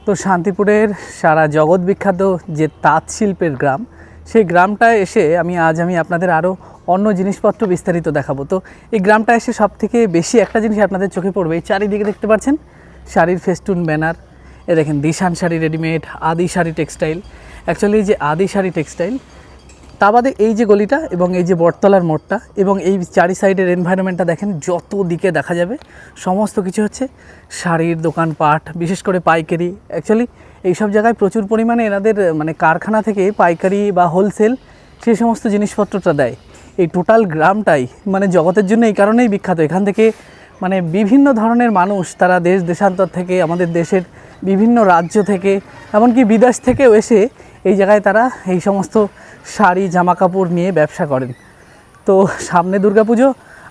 তো শান্তিপুরের সারা জগৎ বিখ্যাত যে তাঁত শিল্পের গ্রাম, সেই গ্রামটায় এসে আজ আমি আপনাদের আরও অন্য জিনিসপত্র বিস্তারিত দেখাবো। তো এই গ্রামটা এসে সবথেকে বেশি একটা জিনিস আপনাদের চোখে পড়বে, এই চারিদিকে দেখতে পাচ্ছেন শাড়ির ফেস্টুন ব্যানার। এ দেখেন দিশান শাড়ি রেডিমেড, আদি শাড়ি টেক্সটাইল। অ্যাকচুয়ালি এই যে আদি শাড়ি টেক্সটাইল, তা বাদে এই যে গলিটা এবং এই যে বটতলার মোড়টা এবং এই চারি সাইডের এনভায়রনমেন্টটা দেখেন, যত দিকে দেখা যাবে সমস্ত কিছু হচ্ছে শাড়ির দোকানপাট, বিশেষ করে পাইকারি। অ্যাকচুয়ালি এইসব জায়গায় প্রচুর পরিমাণে এনাদের কারখানা থেকে পাইকারি বা হোলসেল সেই সমস্ত জিনিসপত্রটা দেয়। এই টোটাল গ্রামটাই জগতের জন্য এই কারণেই বিখ্যাত। এখান থেকে বিভিন্ন ধরনের মানুষ, তারা দেশ দেশান্তর থেকে, আমাদের দেশের বিভিন্ন রাজ্য থেকে, এমনকি বিদেশ থেকেও এসে এই জায়গায় তারা এই সমস্ত শাড়ি জামা কাপড় নিয়ে ব্যবসা করেন। তো সামনে দুর্গাপুজো,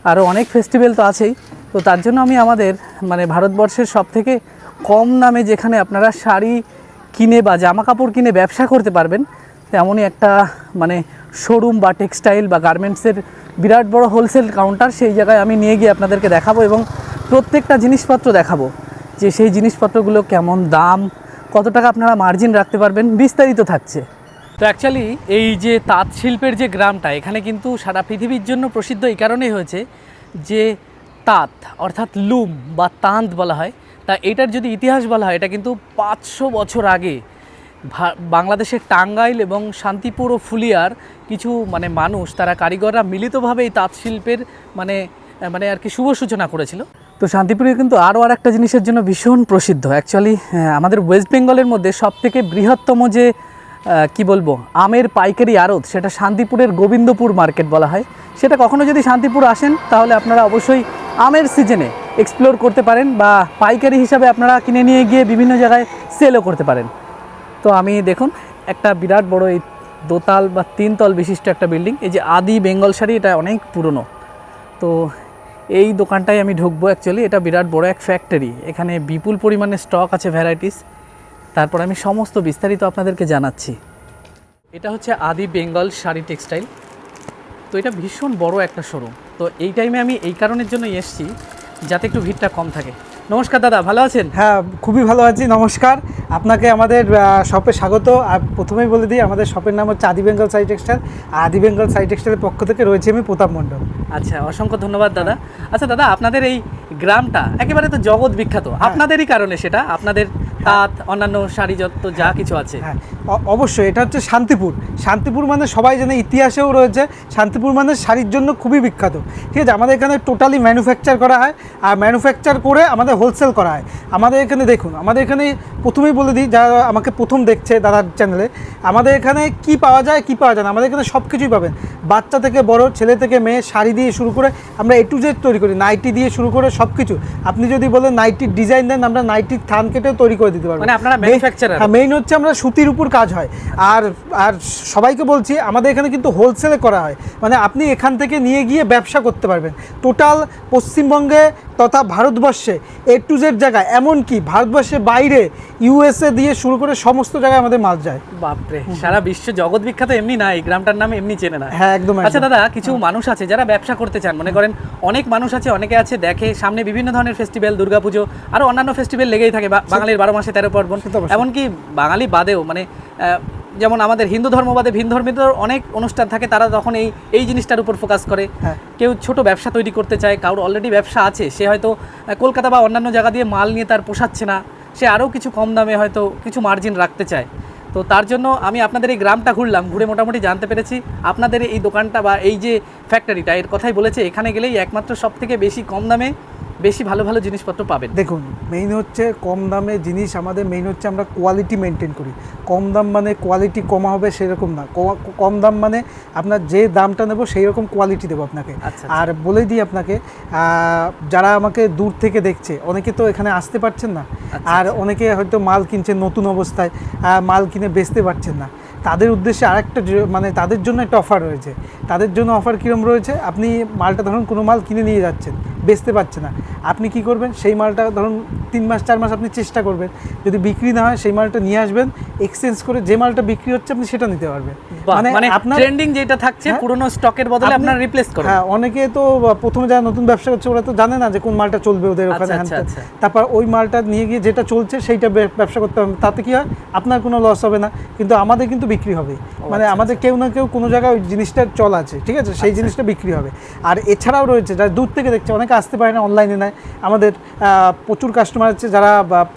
আরও অনেক ফেস্টিভ্যাল তো আছেই। তো তার জন্য আমি আমাদের ভারতবর্ষের সবথেকে কম দামে যেখানে আপনারা শাড়ি কিনে বা জামা কাপড় কিনে ব্যবসা করতে পারবেন, তেমনই একটা শোরুম বা টেক্সটাইল বা গার্মেন্টসের বিরাট বড় হোলসেল কাউন্টার, সেই জায়গায় আমি নিয়ে গিয়ে আপনাদেরকে দেখাবো এবং প্রত্যেকটা জিনিসপত্র দেখাবো যে সেই জিনিসপত্রগুলো কেমন দাম, কত টাকা আপনারা মার্জিন রাখতে পারবেন, বিস্তারিত থাকছে। তো অ্যাকচুয়ালি এই যে তাঁত শিল্পের যে গ্রামটা, এখানে কিন্তু সারা পৃথিবীর জন্য প্রসিদ্ধ এই কারণেই হয়েছে যে তাঁত অর্থাৎ লুম বা তাঁত বলা হয়। তা এটার যদি ইতিহাস বলা হয়, এটা কিন্তু 500 বছর আগে বাংলাদেশের টাঙ্গাইল এবং শান্তিপুর ও ফুলিয়ার কিছু মানুষ, তারা কারিগররা মিলিতভাবে এই তাঁত শিল্পের আর কি শুভ সূচনা করেছিল। তো শান্তিপুরে কিন্তু আরও একটা জিনিসের জন্য ভীষণ প্রসিদ্ধ। অ্যাকচুয়ালি আমাদের ওয়েস্ট বেঙ্গলের মধ্যে সবথেকে বৃহত্তম যে কি বলবো আমের পাইকারি আড়ত, সেটা শান্তিপুরের গোবিন্দপুর মার্কেট বলা হয়। সেটা কখনো যদি শান্তিপুর আসেন, তাহলে আপনারা অবশ্যই আমের সিজনে এক্সপ্লোর করতে পারেন বা পাইকারি হিসাবে আপনারা কিনে নিয়ে গিয়ে বিভিন্ন জায়গায় সেলও করতে পারেন। তো আমি দেখুন একটা বিরাট বড় এই 2 বা 3 তল বিশিষ্ট একটা বিল্ডিং, এই যে আদি বেঙ্গল শাড়ি, এটা অনেক পুরনো। তো এই দোকানটায় আমি ঢুকবো। অ্যাকচুয়ালি এটা বিরাট বড় এক ফ্যাক্টরি, এখানে বিপুল পরিমাণে স্টক আছে, ভ্যারাইটিস। তারপর আমি সমস্ত বিস্তারিত আপনাদেরকে জানাচ্ছি। এটা হচ্ছে আদি বেঙ্গল শাড়ি টেক্সটাইল। তো এটা ভীষণ বড় একটা শোরুম। তো এই টাইমে আমি এই কারণের জন্য এসেছি যাতে একটু ভিড়টা কম থাকে। নমস্কার দাদা, ভালো আছেন? হ্যাঁ, খুবই ভালো আছি। নমস্কার, আপনাকে আমাদের শপে স্বাগত। আর প্রথমেই বলে দিই, আমাদের শপের নাম হচ্ছে আদি বেঙ্গল শাড়ি টেক্সটাইল। আদি বেঙ্গল শাড়ি টেক্সটাইলের পক্ষ থেকে রয়েছে আমি প্রতাপ মণ্ডল। আচ্ছা, অসংখ্য ধন্যবাদ দাদা। আচ্ছা দাদা, আপনাদের এই গ্রামটা একেবারে তো জগৎ বিখ্যাত আপনাদেরই কারণে, সেটা আপনাদের তাঁত, অন্যান্য শাড়ি যত যা কিছু আছে। হ্যাঁ, অবশ্যই এটা হচ্ছে শান্তিপুর। শান্তিপুর সবাই জানে, ইতিহাসেও রয়েছে শান্তিপুর শাড়ির জন্য খুবই বিখ্যাত। ঠিক আছে, আমাদের এখানে টোটালি ম্যানুফ্যাকচার করা হয়, আর ম্যানুফ্যাকচার করে আমাদের হোলসেল করা হয়। আমাদের এখানে দেখুন, আমাদের এখানে প্রথমেই বলে দিই, যারা আমাকে প্রথম দেখছে দাদার চ্যানেলে, আমাদের এখানে কি পাওয়া যায় কি পাওয়া যায় না, আমাদের এখানে সব কিছুই পাবেন। বাচ্চা থেকে বড়, ছেলে থেকে মেয়ে, শাড়ি দিয়ে শুরু করে আমরা A to Z তৈরি করি, নাইটি দিয়ে শুরু করে সব কিছু। আপনি যদি বলেন নাইটির ডিজাইন দেন, আমরা নাইটির থান কেটেও তৈরি করে দিতে পারবো। আপনারা ম্যানুফ্যাকচারার? হ্যাঁ, মেইন হচ্ছে আমরা সুতির উপর কাজ হয়। আর আর সবাইকে বলছি, আমাদের এখানে কিন্তু হোলসেলে করা হয়, আপনি এখান থেকে নিয়ে গিয়ে ব্যবসা করতে পারবেন। টোটাল পশ্চিমবঙ্গে তথা ভারতবর্ষে A to Z জায়গায়, এমনকি ভারতবর্ষের বাইরে USA দিয়ে শুরু করে সমস্ত জায়গায় আমাদের মাল যায়। বাপরে, সারা বিশ্ব জগৎ বিখ্যাত এমনি না, এই গ্রামটার নাম এমনি চেনে না। হ্যাঁ, একদম। আচ্ছা দাদা, কিছু মানুষ আছে যারা ব্যবসা করতে চান, মনে করেন অনেক মানুষ আছে, অনেকে আছে দেখে সামনে বিভিন্ন ধরনের ফেস্টিভ্যাল, দুর্গাপুজো আরও অন্যান্য ফেস্টিভ্যাল লেগেই থাকে, বাঙালির 12 মাসে 13 পার্বণ। এমনকি বাঙালি বাদেও যেমন আমাদের হিন্দু ধর্ম বাদে ভিন ধর্মীদের অনেক অনুষ্ঠান থাকে, তারা তখন এই জিনিসটার উপর ফোকাস করে। কেউ ছোট ব্যবসা তৈরি করতে চায়, কারোর অলরেডি ব্যবসা আছে, সে হয়তো কলকাতা বা অন্যান্য জায়গা দিয়ে মাল নিয়ে তার পোষাচ্ছে না, সে আরও কিছু কম দামে হয়তো কিছু মার্জিন রাখতে চায়। তো তার জন্য আমি আপনাদের এই গ্রামটা ঘুরলাম, ঘুরে মোটামুটি জানতে পেরেছি আপনাদের এই দোকানটা বা এই যে ফ্যাক্টরিটা, এর কথাই বলেছে এখানে গেলেই একমাত্র সব থেকে বেশি কম দামে বেশি ভালো ভালো জিনিসপত্র পাবেন। দেখুন, মেইন হচ্ছে কম দামে জিনিস, আমাদের মেইন হচ্ছে আমরা কোয়ালিটি মেনটেন করি। কম দাম কোয়ালিটি কমা হবে সেরকম না, কম দাম আপনার যে দামটা নেব সেই রকম কোয়ালিটি দেবো আপনাকে। আর বলে দিই আপনাকে, যারা আমাকে দূর থেকে দেখছে, অনেকে তো এখানে আসতে পারছেন না, আর অনেকে হয়তো মাল কিনছেন নতুন অবস্থায়, মাল কিনে বেচতে পারছেন না, তাদের উদ্দেশ্যে আরেকটা তাদের জন্য একটা অফার রয়েছে। তাদের জন্য অফার কীরকম রয়েছে, আপনি মালটা ধরুন কোনো মাল কিনে নিয়ে যাচ্ছেন, বেচতে পারছে না, আপনি কি করবেন, সেই মালটা ধরুন 3 মাস 4 মাস আপনি চেষ্টা করবেন, যদি বিক্রি না হয় সেই মালটা নিয়ে আসবেন, এক্সচেঞ্জ করে যে মালটা বিক্রি হচ্ছে আপনি সেটা নিতে পারবেন। মানে আপনার ট্রেন্ডিং যেটা থাকছে হ্যাঁ, পুরনো স্টকের বদলে আপনারা রিপ্লেস করেন। হ্যাঁ, অনেকে তো প্রথমে যারা নতুন ব্যবসা করছে ওরা তো জানে না যে কোন মালটা চলবে ওদের ওখানে, আচ্ছা, আচ্ছা। তারপর ওই মালটা নিয়ে গিয়ে যেটা চলছে সেইটা ব্যবসা করতে হবে, তাতে কি হয় আপনার কোনো লস হবে না, কিন্তু আমাদের কিন্তু বিক্রি হবে, মানে আমাদের কেউ না কেউ কোনো জায়গায় ওই জিনিসটার চল আছে, ঠিক আছে, সেই জিনিসটা বিক্রি হবে। আর এছাড়াও রয়েছে যারা দূর থেকে দেখছে, অনেকে আসতে পারে না, অনলাইনে নেয়, আমাদের প্রচুর কাস্টমার আছে যারা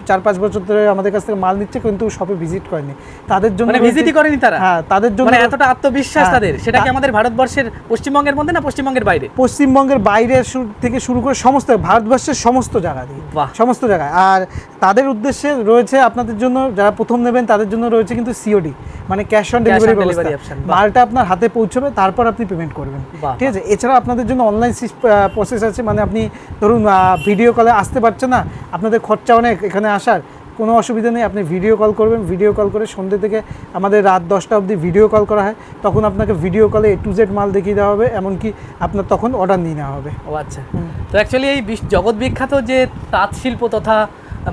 4-5 বছর ধরে আমাদের কাছ থেকে মাল নিচ্ছে কিন্তু শপে ভিজিট করেনি, তাদের জন্য মানে ভিজিটই করেনি তারা। হ্যাঁ, তাদের জন্য মানে এতটা আত্মবিশ্বাস তাদের, সেটা কি আমাদের ভারতবর্ষের পশ্চিমবঙ্গের মধ্যে না পশ্চিমবঙ্গের বাইরে? পশ্চিমবঙ্গের বাইরে থেকে শুরু করে সমস্ত ভারতবর্ষের সমস্ত জায়গায়, বাহ। সমস্ত জায়গায়। আর তাদের উদ্দেশ্যে রয়েছে আপনাদের জন্য, যারা প্রথম নেবেন তাদের জন্য রয়েছে কিন্তু সিওডি, মানে ক্যাশ অন ডেলিভারি ব্যবস্থা, মালটা আপনার হাতে পৌঁছবে তারপর আপনি পেমেন্ট করবেন, ঠিক আছে। এছাড়া আপনাদের জন্য অনলাইন প্রসেস আছে, মানে আপনি ধরুন ভিডিও কলে আসতে পারছেন না, আপনাদের খরচা অনেক এখানে আসার, কোনো অসুবিধা নেই, আপনি ভিডিও কল করবেন, ভিডিও কল করে সন্ধ্যে থেকে আমাদের রাত 10টা অবধি ভিডিও কল করা হয়, তখন আপনাকে ভিডিও কলে A to Z মাল দেখিয়ে দেওয়া হবে, এমনকি আপনার তখন অর্ডার নিয়ে নেওয়া হবে। ও আচ্ছা। তো অ্যাকচুয়ালি এই জগৎ বিখ্যাত যে তাঁত শিল্প তথা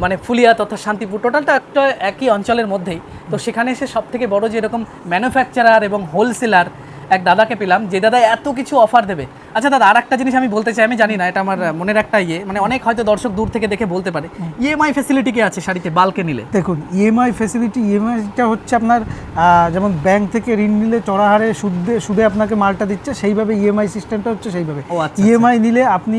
মানে ফুলিয়া তথা শান্তিপুর, টোটালটা একটা একই অঞ্চলের মধ্যেই, তো সেখানে এসে সব থেকে বড় যে এরকম ম্যানুফ্যাকচারার এবং হোলসেলার এক দাদাকে পেলাম, যে দাদা এত কিছু অফার দেবে। আচ্ছা দাদা, আর একটা জিনিস আমি বলতে চাই, আমি জানি না, এটা আমার মনের একটা মানে অনেক হয়তো দর্শক দূর থেকে দেখে বলতে পারে, ইএমআই ফ্যাসিলিটি কি আছে শাড়িতে বাল্কে নিলে? দেখুন, ইএমআই ফ্যাসিলিটি, ইএমআইটা হচ্ছে আপনার যেমন ব্যাংক থেকে ঋণ নিলে চড়া হারে সুদে আপনাকে মালটা দিচ্ছে, সেইভাবে ইএমআই সিস্টেমটা হচ্ছে সেইভাবে। ইএমআই নিলে আপনি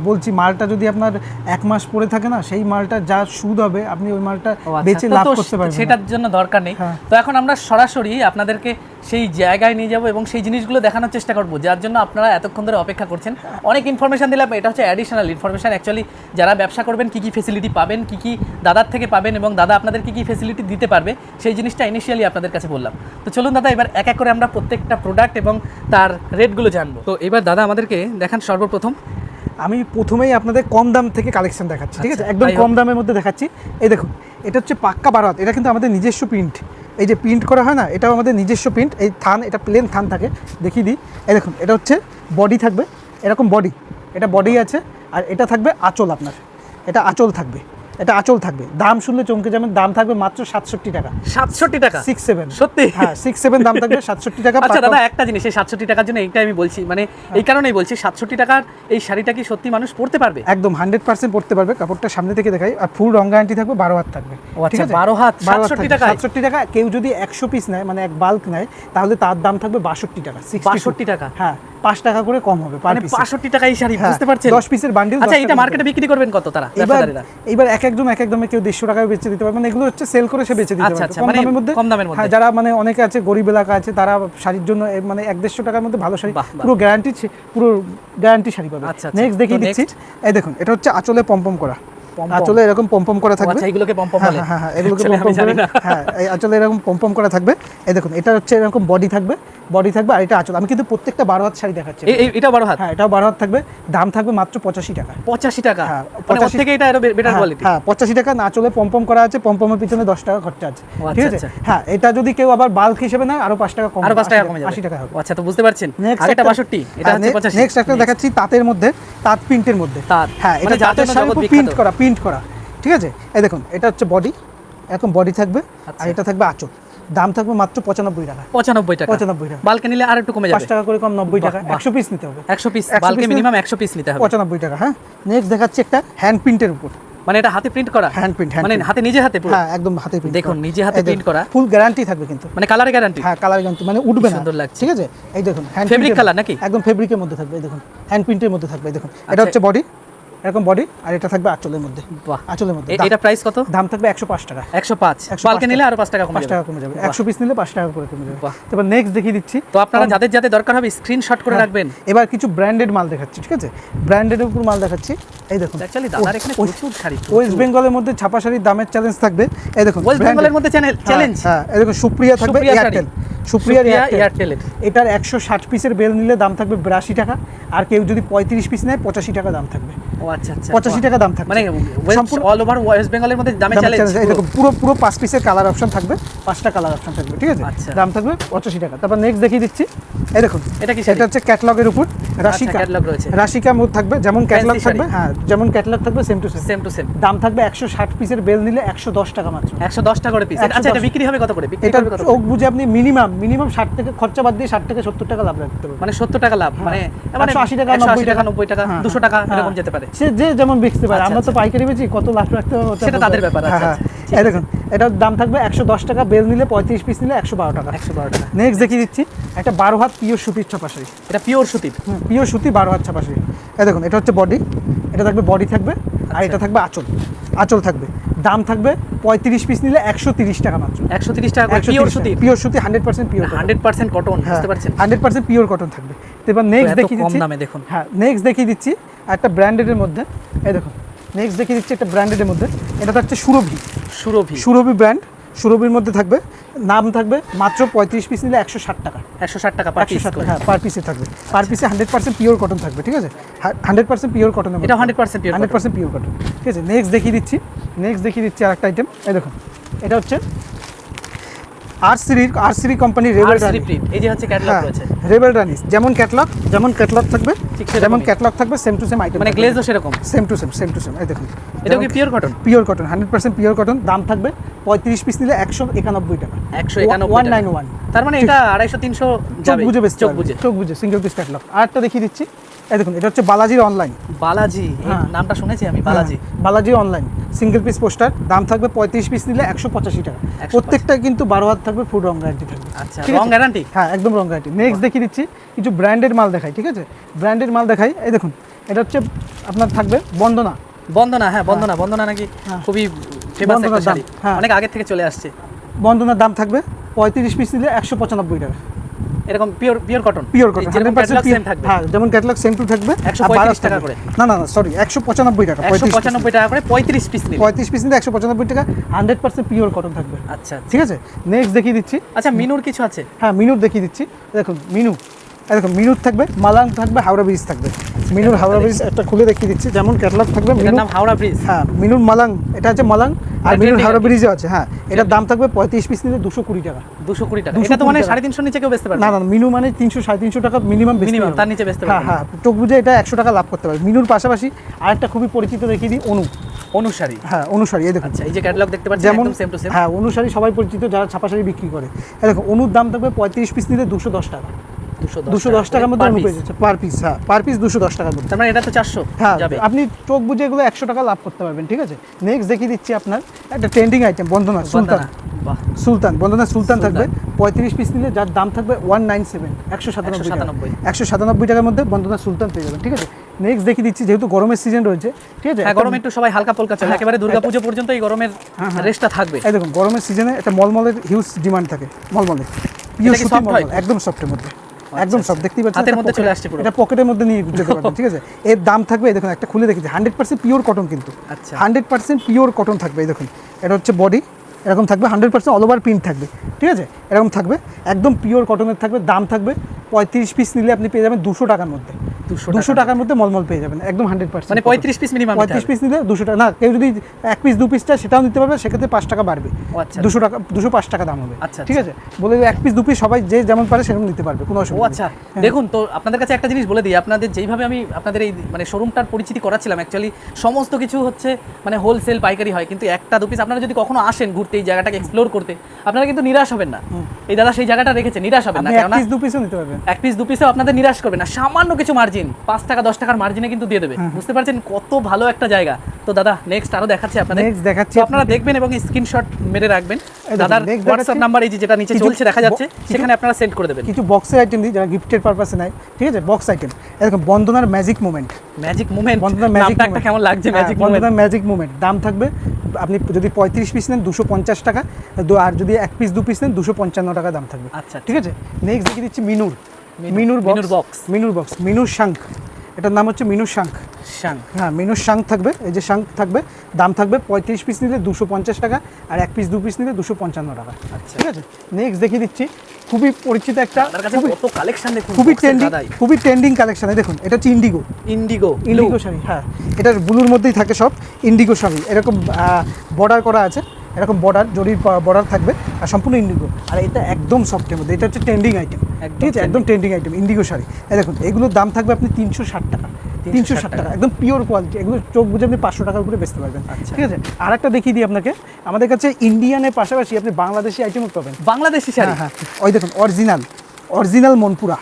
বলছি, মালটা যদি আপনার 1 মাস পরে থাকে না, সেই মালটা যা সুদ হবে আপনি ওই মালটা বেচে লাভ করতে পারবেন, সেটার জন্য দরকার নেই। তো এখন আমরা সরাসরি আপনাদেরকে সেই জায়গায় নিয়ে যাব এবং সেই জিনিসগুলো দেখানোর চেষ্টা করবো, যার জন্য আপনারা এতক্ষণ ধরে অপেক্ষা করছেন। অনেক ইনফরমেশন দিলাম, এটা হচ্ছে অ্যাডিশনাল ইনফরমেশন। অ্যাকচুয়ালি যারা ব্যবসা করবেন কী কী ফেসিলিটি পাবেন, কী কী দাদার থেকে পাবেন এবং দাদা আপনাদের কী কী ফেসিলিটি দিতে পারবে, সেই জিনিসটা ইনিশিয়ালি আপনাদের কাছে বললাম। তো চলুন দাদা, এবার এক এক করে আমরা প্রত্যেকটা প্রোডাক্ট এবং তার রেটগুলো জানবো। তো এবার দাদা আমাদেরকে দেখান সর্বপ্রথম। আমি প্রথমেই আপনাদের কম দাম থেকে কালেকশন দেখাচ্ছি, ঠিক আছে, একদম কম দামের মধ্যে দেখাচ্ছি। এই দেখুন, এটা হচ্ছে পাক্কা 12 হাত, এটা কিন্তু আমাদের নিজস্ব প্রিন্ট, এই যে প্রিন্ট করা হয় না, এটাও আমাদের নিজস্ব প্রিন্ট। এই থান, এটা প্লেন থান থাকে, দেখিয়ে দিই। এই দেখুন, এটা হচ্ছে বডি থাকবে এরকম বডি, এটা বডি আছে, আর এটা থাকবে আঁচল, আপনার এটা আঁচল থাকবে, এটা আঁচল থাকবে। দাম শুনলে চমকে যাবেন, দাম থাকবে মাত্র 67 টাকা। 67 টাকা? 67, সত্যি? হ্যাঁ, 67 দাম থাকবে, 67 টাকা। আচ্ছা দাদা, একটা জিনিস, এই 67 টাকার জন্য এইটাই আমি বলছি, মানে এই কারণেই বলছি, 67 টাকার এই শাড়িটা কি সত্যি মানুষ পরতে পারবে? একদম 100% পরতে পারবে, কাপড়টা সামনে থেকে দেখাই, আর ফুল রং গ্যারান্টি থাকবে, 12 হাত থাকবে। ঠিক আছে, 12 হাত 67 টাকা। 67 টাকা। কেউ যদি 100 পিস নেয়, মানে এক বাল্ক নেয়, তাহলে তার দাম থাকবে 62 টাকা। 62 টাকা? হ্যাঁ, 5 টাকা করে কম হবে পার পিস। 65 টাকা এই শাড়ি, বুঝতে পারছেন? 10 পিসের বান্ডিল। আচ্ছা, এটা মার্কেটে বিক্রি করবেন কত তারা ব্যবসায়ীরা? এবার এক এক দামে কেউ 150 টাকায় বেচে দিতে পারবে, মানে এগুলো হচ্ছে সেল করে সে বেচে দিতে পারবে কম দামের মধ্যে। হ্যাঁ, যারা মানে অনেকে আছে গরিব এলাকা আছে, তারা শাড়ির জন্য মানে 150 টাকার মধ্যে ভালো শাড়ি, পুরো গ্যারান্টি শাড়ি পাবে। নেক্সট দেখিয়ে দিচ্ছি। এই দেখুন, এটা হচ্ছে আঁচলে পমপম করা, আঁচলে এরকম পমপম করা থাকবে। আচ্ছা, এগুলোকে পমপম বলে? হ্যাঁ, এগুলোকে পমপম করে, হ্যাঁ, এই আঁচলে এরকম পমপম করা থাকবে। এই দেখুন, এটা হচ্ছে এরকম বডি থাকবে, আর এটা আঁচল। আমি কিন্তু প্রত্যেকটা 12 হাত শাড়ি দেখাচ্ছি। এটা 12 হাত? হ্যাঁ, এটাও 12 হাত থাকবে, দাম থাকবে মাত্র 85 টাকা। 85 টাকা? হ্যাঁ, মানে ওর থেকে এটা আরো বেটার কোয়ালিটি। হ্যাঁ, 85 টাকা। না চলে পমপম করা আছে, পমপমের পিছনে 10 টাকা খরচা আছে, ঠিক আছে। হ্যাঁ, এটা যদি কেউ আবার বাল্ক হিসেবে নেয়, আরো 5 টাকা কম, আরো 5 টাকা কমে যাবে, 80 টাকা হবে। আচ্ছা, তো বুঝতে পারছেন, আগেটা 62, এটা হচ্ছে 85। নেক্সট একটা দেখাচ্ছি তাঁতের মধ্যে, তাঁত প্রিন্টের মধ্যে। হ্যাঁ, এটা তাঁতের শাড়ির উপর প্রিন্ট করা, ঠিক আছে। এই দেখুন, এটা হচ্ছে বডি, এরকম বডি থাকবে, আর এটা থাকবে আঁচল। দাম থাকবে মাত্র 95 টাকা। 95 টাকা? 95 টাকা। বাল্কে নিলে আর একটু কমে যাবে, 5 টাকা করে কম, 90 টাকা। 100 পিস নিতে হবে, 100 পিস বাল্কে মিনিমাম 100 পিস নিতে হবে, 95 টাকা। হ্যাঁ, নেক্সট দেখাচ্ছি একটা হ্যান্ড প্রিন্টের উপর, মানে এটা হাতে প্রিন্ট করা, হ্যান্ড প্রিন্ট, মানে হাতে নিজে হাতে পুরো? হ্যাঁ, একদম হাতে প্রিন্ট। দেখুন, নিজে হাতে প্রিন্ট করা, ফুল গ্যারান্টি থাকবে কিন্তু, মানে কালার গ্যারান্টি? হ্যাঁ, কালার গ্যারান্টি, মানে উঠবে না, সুন্দর লাগছে, ঠিক আছে। এই দেখুন, হ্যান্ড ফেব্রিক কালার নাকি? একদম ফেব্রিকের মধ্যে থাকবে। এই দেখুন, হ্যান্ড প্রিন্টের মধ্যে থাকবে। এই দেখুন, এটা হচ্ছে বডি, এরকম বডি, আর এটা থাকবে আঁচলের মধ্যে। বাহ, আঁচলের মধ্যে। এটা প্রাইস কত? দাম থাকবে 105 টাকা। 105? বাল্কে নিলে আরো 5 টাকা কমে যাবে, 5 টাকা কমে যাবে। 100 পিস নিলে 5 টাকা করে কমে যাবে। বাহ। তারপর নেক্সট দেখিয়ে দিচ্ছি। তো আপনারা যাদের দরকার হবে স্ক্রিনশট করে রাখবেন। এবার কিছু ব্র্যান্ডেড মাল দেখাচ্ছি, ঠিক আছে, ব্র্যান্ডেডের উপর মাল দেখাচ্ছি। এই দেখুন, অ্যাকচুয়ালি দাদার এখানে প্রচুর শাড়ি। ওয়েস্ট বেঙ্গলের মধ্যে ছাপা শাড়ির দামের চ্যালেঞ্জ থাকবে। এই দেখুন, ওয়েস্ট বেঙ্গলের মধ্যে চ্যালেঞ্জ। হ্যাঁ, এই দেখুন, সুপ্রিয়া থাকবে, এয়ারটেল, সুপ্রিয়া এয়ারটেলের। এটার 160 পিসের বেল নিলে দাম থাকবে 82 টাকা, আর কেউ যদি 35 পিস নেয় 85 টাকা দাম থাকবে। ও আচ্ছা আচ্ছা, 85 টাকা দাম থাকবে, মানে অল ওভার ওয়েস্ট বেঙ্গলের মধ্যে দামে চ্যালেঞ্জ। এই দেখুন, পুরো 5 পিসের কালার অপশন থাকবে, 5টা কালার অপশন থাকবে, ঠিক আছে। দাম থাকবে 85 টাকা। তারপর নেক্সট দেখিয়ে দিচ্ছি। এই দেখুন, এটা কি? এটা হচ্ছে ক্যাটালগের উপর, রাশিকা ক্যাটালগ রয়েছে। রাশিকা মোড থাকবে, যেমন ক্যাটালগ Fancy থাকবে, হ্যাঁ যেমন ক্যাটালগ থাকবে same to same. Same to same. দাম থাকবে 160 পিসের বেল নিলে 110 টাকা মাত্র। 110 টাকা করে পিস। আচ্ছা, এটা 110 বিক্রি হবে কত করে? বিক্রি এটা হবে কত করে? চোখ বুঝে আপনি মিনিমাম 60 থেকে খরচা বাদ দিয়ে 60 থেকে 70 টাকা লাভ রাখতে পারবেন। মানে 70 টাকা লাভ, মানে 180 টাকা, 180 টাকা, 90 টাকা, হ্যাঁ, 200 টাকা হ্যাঁ। এরকম যেতে পারে। সে যে যেমন বেচতে পারে, আচ্ছা, আমরা তো আচ্ছা। পাইকারি বেচি, কত লাভ রাখতে হবে ওটা সেটা তাদের ব্যাপার। আচ্ছা, হ্যাঁ, আচ্ছা, ঠিক এই আছে। দেখুন এটার দাম থাকবে 110 টাকা, বেল নিলে 35 পিস নিলে 112 টাকা। 112 টাকা। নেক্সট দেখিয়ে দিচ্ছি একটা 12 হাত পিওর সুতির ছাপাশাড়ি। এটা পিওর সুতির। পিওর সুতি 12 হাত ছাপাশাড়ি। এই দেখুন এটা হচ্ছে বডি, এটা থাকবে বডি থাকবে, আর এটা থাকবে আঁচল থাকবে। দাম থাকবে 35 পিস নিলে 130 টাকা মাত্র। 130 টাকা করে পিওর সুতির। পিওর সুতি 100% পিওর 100% কটন, বুঝতে পারছেন? 100% পিওর কটন থাকবে। তো এবার নেক্সট এত দেখিয়ে কম দিচ্ছি, দামে দেখুন। হ্যাঁ নেক্সট দেখিয়ে দিচ্ছি একটা ব্র্যান্ডেডের মধ্যে। এই দেখুন নেক্সট দেখিয়ে দিচ্ছি একটা ব্র্যান্ডেডের মধ্যে, এটা হচ্ছে সুরভি। সুরভি ব্র্যান্ড, সুরভির মধ্যে থাকবে, নাম থাকবে মাত্র 35 পিস নিলে 160 টাকা। 160 টাকা পার পিস। 160 টাকা, হ্যাঁ পার পিসে থাকবে। পার পিসে 100% পিওর কটন থাকবে, ঠিক আছে? 100% পিওর কটন। এটা 100% পিওর। 100% পিওর কটন, ঠিক আছে? নেক্সট দেখিয়ে দিচ্ছি আরেকটা আইটেম। এই দেখুন এটা হচ্ছে আরসিরি কোম্পানির রেবেল রানি। এই যে হচ্ছে ক্যাটালগ রয়েছে। রেবেল রানি যেমন ক্যাটালগ থাকবে, ঠিক সেরকমই। যেমন ক্যাটালগ থাকবে সেম টু সেম আইটেম, মানে গ্লেজও সেরকম। Same to same. এই দেখুন এটা কি pure cotton? Pure cotton, 100% pure cotton. দাম থাকবে 35 পিস নিলে 191 টাকা। 191 তার মানে এটা 250-300 চোখ যাবে। বুঝে বেচতে পারবে, চোখ বুঝে সিঙ্গেল পিস ক্যাটালগ। আরেকটা দেখিয়ে দিচ্ছি, এই দেখুন এটা হচ্ছে বালাজির অনলাইন। বালাজি, এই হ্যাঁ। নামটা শুনেছি আমি, Balaji. Balaji online single piece poster. দাম থাকবে 35 পিস নিলে 185 টাকা। 185 প্রত্যেকটা কিন্তু 12 হাত থাকবে, ফুল রং গ্যারান্টি থাকবে। আচ্ছা, ঠিক রং আছে? গ্যারান্টি? হ্যাঁ একদম রং গ্যারান্টি। নেক্সট দেখিয়ে দিচ্ছি কিছু ব্র্যান্ডেড মাল দেখাই, ঠিক আছে? ব্র্যান্ডেড মাল দেখাই। এই দেখুন এটা হচ্ছে আপনার থাকবে বন্দনা। হ্যাঁ বন্দনা নাকি হ্যাঁ। খুবই ফেমাস একটা বন্দনার দাম, শাড়ি, হ্যাঁ। অনেক আগে থেকে চলে আসছে। বন্দনার দাম থাকবে 35 পিস নিলে 195 টাকা। এরকম পিওর কটন। পিওর কটন, যেরকম 100% ক্যাটালগ সেম পিওর থাকবে। হ্যাঁ, যেমন ক্যাটালগ সেম টু থাকবে। 135 টাকা করে। না সরি 195 টাকা। 195 টাকা করে 35 পিস নিলে। 35 পিস নিলে 195 টাকা, 100% পিওর কটন থাকবে। আচ্ছা। ঠিক আছে, নেক্সট দেখিয়ে দিচ্ছি। আচ্ছা, মিনুর কিছু আছে? হ্যাঁ মিনুর দেখিয়ে দিচ্ছি। দেখুন মিনু, এই দেখুন মিনুর থাকবে, মালাং থাকবে, হাওড়া ব্রিজ থাকবে। মিনুর হাওড়া ব্রিজ একটা খুলে দেখিয়ে দিচ্ছি, যেমন ক্যাটালগ থাকবে। এটার মিনুর নাম হাওড়া ব্রিজ। হ্যাঁ মিনুর মালাং, এটা হচ্ছে মালাং। আর মিনুর trending হাওড়া আর কি। ব্রিজে আছে। হ্যাঁ এটার দাম থাকবে 35 পিস নিলে 220 টাকা। 220 টাকা। 220 এটা তো মানে টাকা। 350 নিচে কেউ বেচতে পারবে না মিনু মানে 300-350 টাকা মিনিমাম, মিনিমাম, তার নিচে বেচতে পারবে। হ্যাঁ চোখ বুঝে এটা 100 টাকা লাভ করতে পারবে। মিনুর পাশাপাশি আরেকটা খুবই পরিচিত দেখিয়ে দিই, অনুসারী। হ্যাঁ অনুসারী। এই দেখুন আচ্ছা, এই যে ক্যাটালগ দেখতে পাচ্ছেন যেমন একদম সেম টু সেম। হ্যাঁ অনুসারী সবাই পরিচিত, যারা ছাপা শাড়ি বিক্রি করে। এই দেখো অনুর দাম থাকবে 35 পিস নিলে 210 টাকা। 210 টাকার মধ্যে অনু পেয়ে যাচ্ছে পার পিস। হ্যাঁ পার পিস 210 টাকার মধ্যে। তার মানে এটা তো 400 হ্যাঁ যাবে। আপনি চোখ বুঝে এগুলো 100 টাকা লাভ করতে পারবেন, ঠিক আছে? নেক্সট দেখিয়ে দিচ্ছি আপনার একটা ট্রেন্ডিং আইটেম, বন্দনা সুলতান। বাহ, বন্দনা সুলতান থাকবে 35 পিস নিলে, যার দাম থাকবে 197, 197 টাকার মধ্যে বন্দনা সুলতান পেয়ে যাবেন, ঠিক আছে? নেক্সট দেখিয়ে দিচ্ছি, যেহেতু গরমের সিজন রয়েছে, ঠিক আছে? হ্যাঁ, গরমে একটু সবাই হালকা পলকা চলে, একেবারে দুর্গাপূজা পর্যন্ত এই গরমের রেস্টটা থাকবে। এই দেখুন গরমের সিজনে একটা মলমলের হিউজ ডিমান্ড থাকে, মলমলে পিওর সুতি মলমল, একদম সফটের মধ্যে, একদম সফট। দেখতেই পাচ্ছেন হাতের মধ্যে চলে আসছে পুরো। এটা পকেটের মধ্যে নিয়ে যেতে পারবেন, ঠিক আছে? এর দাম থাকবে, এই দেখুন একটা খুলে দেখিয়েছি, 100% পিওর কটন কিন্তু। আচ্ছা। 100% পিওর কটন থাকবে। এই দেখুন এটা হচ্ছে বডি, এরকম থাকবে, 100% অল ওভার প্রিন্ট থাকবে, ঠিক আছে? এরকম থাকবে, একদম পিওর কটনের থাকবে। দাম থাকবে 35 পিস নিলে আপনি পেয়ে যাবেন 200 টাকার মধ্যে। 200 টাকার মধ্যে মলমল পেয়ে যাবেন, একদম 100%। মানে 35 পিস মিনিমাম। 35 পিস নিলে 200 টাকা। না কেউ যদি 1 পিস 2 পিস চায় সেটাও নিতে পারবে, সেক্ষেত্রে 5 টাকা বাড়বে। আচ্ছা। 200 টাকা, 205 টাকা দাম হবে, আচ্ছা, ঠিক আছে? বলে 1 পিস 2 পিস সবাই যে যেমন পারে সেরকম নিতে পারবে, কোনো ও অসুবিধা নেই। আচ্ছা, দেখুন তো আপনাদের কাছে একটা জিনিস বলে দিই, আপনাদের যেইভাবে আমি আপনাদের এই মানে শোরুমটার পরিচিতি করাচ্ছিলাম, অ্যাকচুয়ালি সমস্ত কিছু হচ্ছে মানে হোলসেল পাইকারি হয়, কিন্তু একটা দু পিস আপনারা যদি কখনো আসেন ঘুরতে, এই জায়গাটাকে এক্সপ্লোর করতে, আপনারা কিন্তু নিরাশ হবেন না। এই দাদা সেই জায়গাটা রেখেছে, নিরাশ হবেন না, আপনি 1 কেননা পিস 2 পিসও নিতে পারবেন। 1 পিস 2 পিসও আপনাদের নিরাশ করবে না, সামান্য কিছু মার্জিন, 5 টাকা 10 টাকার মার্জিনে কিন্তু দিয়ে দেবে। বুঝতে পারছেন কত ভালো একটা জায়গা। তো দাদা নেক্সট আরো দেখাচ্ছি আপনাদের, নেক্সট দেখাচ্ছি, তো আপনারা দেখবেন এবং স্ক্রিনশট মেরে রাখবেন। দেখুন, দাদার next হোয়াটসঅ্যাপ দেখাচ্ছি। নাম্বার এই যে যেটা নিচে চলছে দেখা যাচ্ছে, সেখানে আপনারা সেন্ড করে দেবেন। কিছু বক্সের আইটেম দিই যারা গিফটের পারপাসে নেয়, ঠিক আছে? বক্স আইটেম, এরকম বন্দনার ম্যাজিক মুভমেন্ট। ম্যাজিক মুভমেন্ট, বন্দনার ম্যাজিক নামটা একটা কেমন লাগছে, ম্যাজিক মুভমেন্ট। বন্দনার ম্যাজিক মুভমেন্ট। দাম থাকবে আপনি যদি 35 পিস নেন 250 টাকা, আর যদি 1 পিস 2 পিস নেন 255 টাকা দাম থাকবে। আচ্ছা, ঠিক আছে? নেক্সট দেখিয়ে দিচ্ছি মিনুর বক্স। মিনুর শাঙ্খ, এটার নাম হচ্ছে মিনুর শাঙ্খ। হ্যাঁ মিনুর শাঙ্খ থাকবে, এই যে শাঙ্খ থাকবে, দাম থাকবে 35 পিস নিলে 250 টাকা, আর 1 পিস 2 পিস নিলে 255 টাকা। আচ্ছা, ঠিক আছে? নেক্সট দেখিয়ে দিচ্ছি খুবই পরিচিত একটা, কত কালেকশন দেখুন, খুবই ট্রেন্ডিং কালেকশন। দেখুন এটা হচ্ছে ইন্ডিগো শাড়ি। হ্যাঁ এটার ব্লুর মধ্যেই থাকে সব, ইন্ডিগো শাড়ি, এরকম বর্ডার করা আছে, এরকম বর্ডার জরির বর্ডার থাকবে আর সম্পূর্ণ ইন্ডিগো। আর এটা একদম সফটের মধ্যে, এটা হচ্ছে ট্রেন্ডিং আইটেম, ঠিক আছে, একদম ট্রেন্ডিং আইটেম ইন্ডিগো শাড়ি। এই দেখুন এগুলোর দাম থাকবে আপনি 360 টাকা, 360 টাকা, একদম পিওর কোয়ালিটি। এগুলো চোখ বুঝে আপনি 500 টাকার উপরে বেচতে পারবেন, ঠিক আছে। আর একটা দেখিয়ে দিই আপনাকে, আমাদের কাছে ইন্ডিয়ানের পাশাপাশি আপনি বাংলাদেশি আইটেমও পাবেন। বাংলাদেশি শাড়ি, হ্যাঁ ওই দেখুন অরিজিনাল মনপুরা।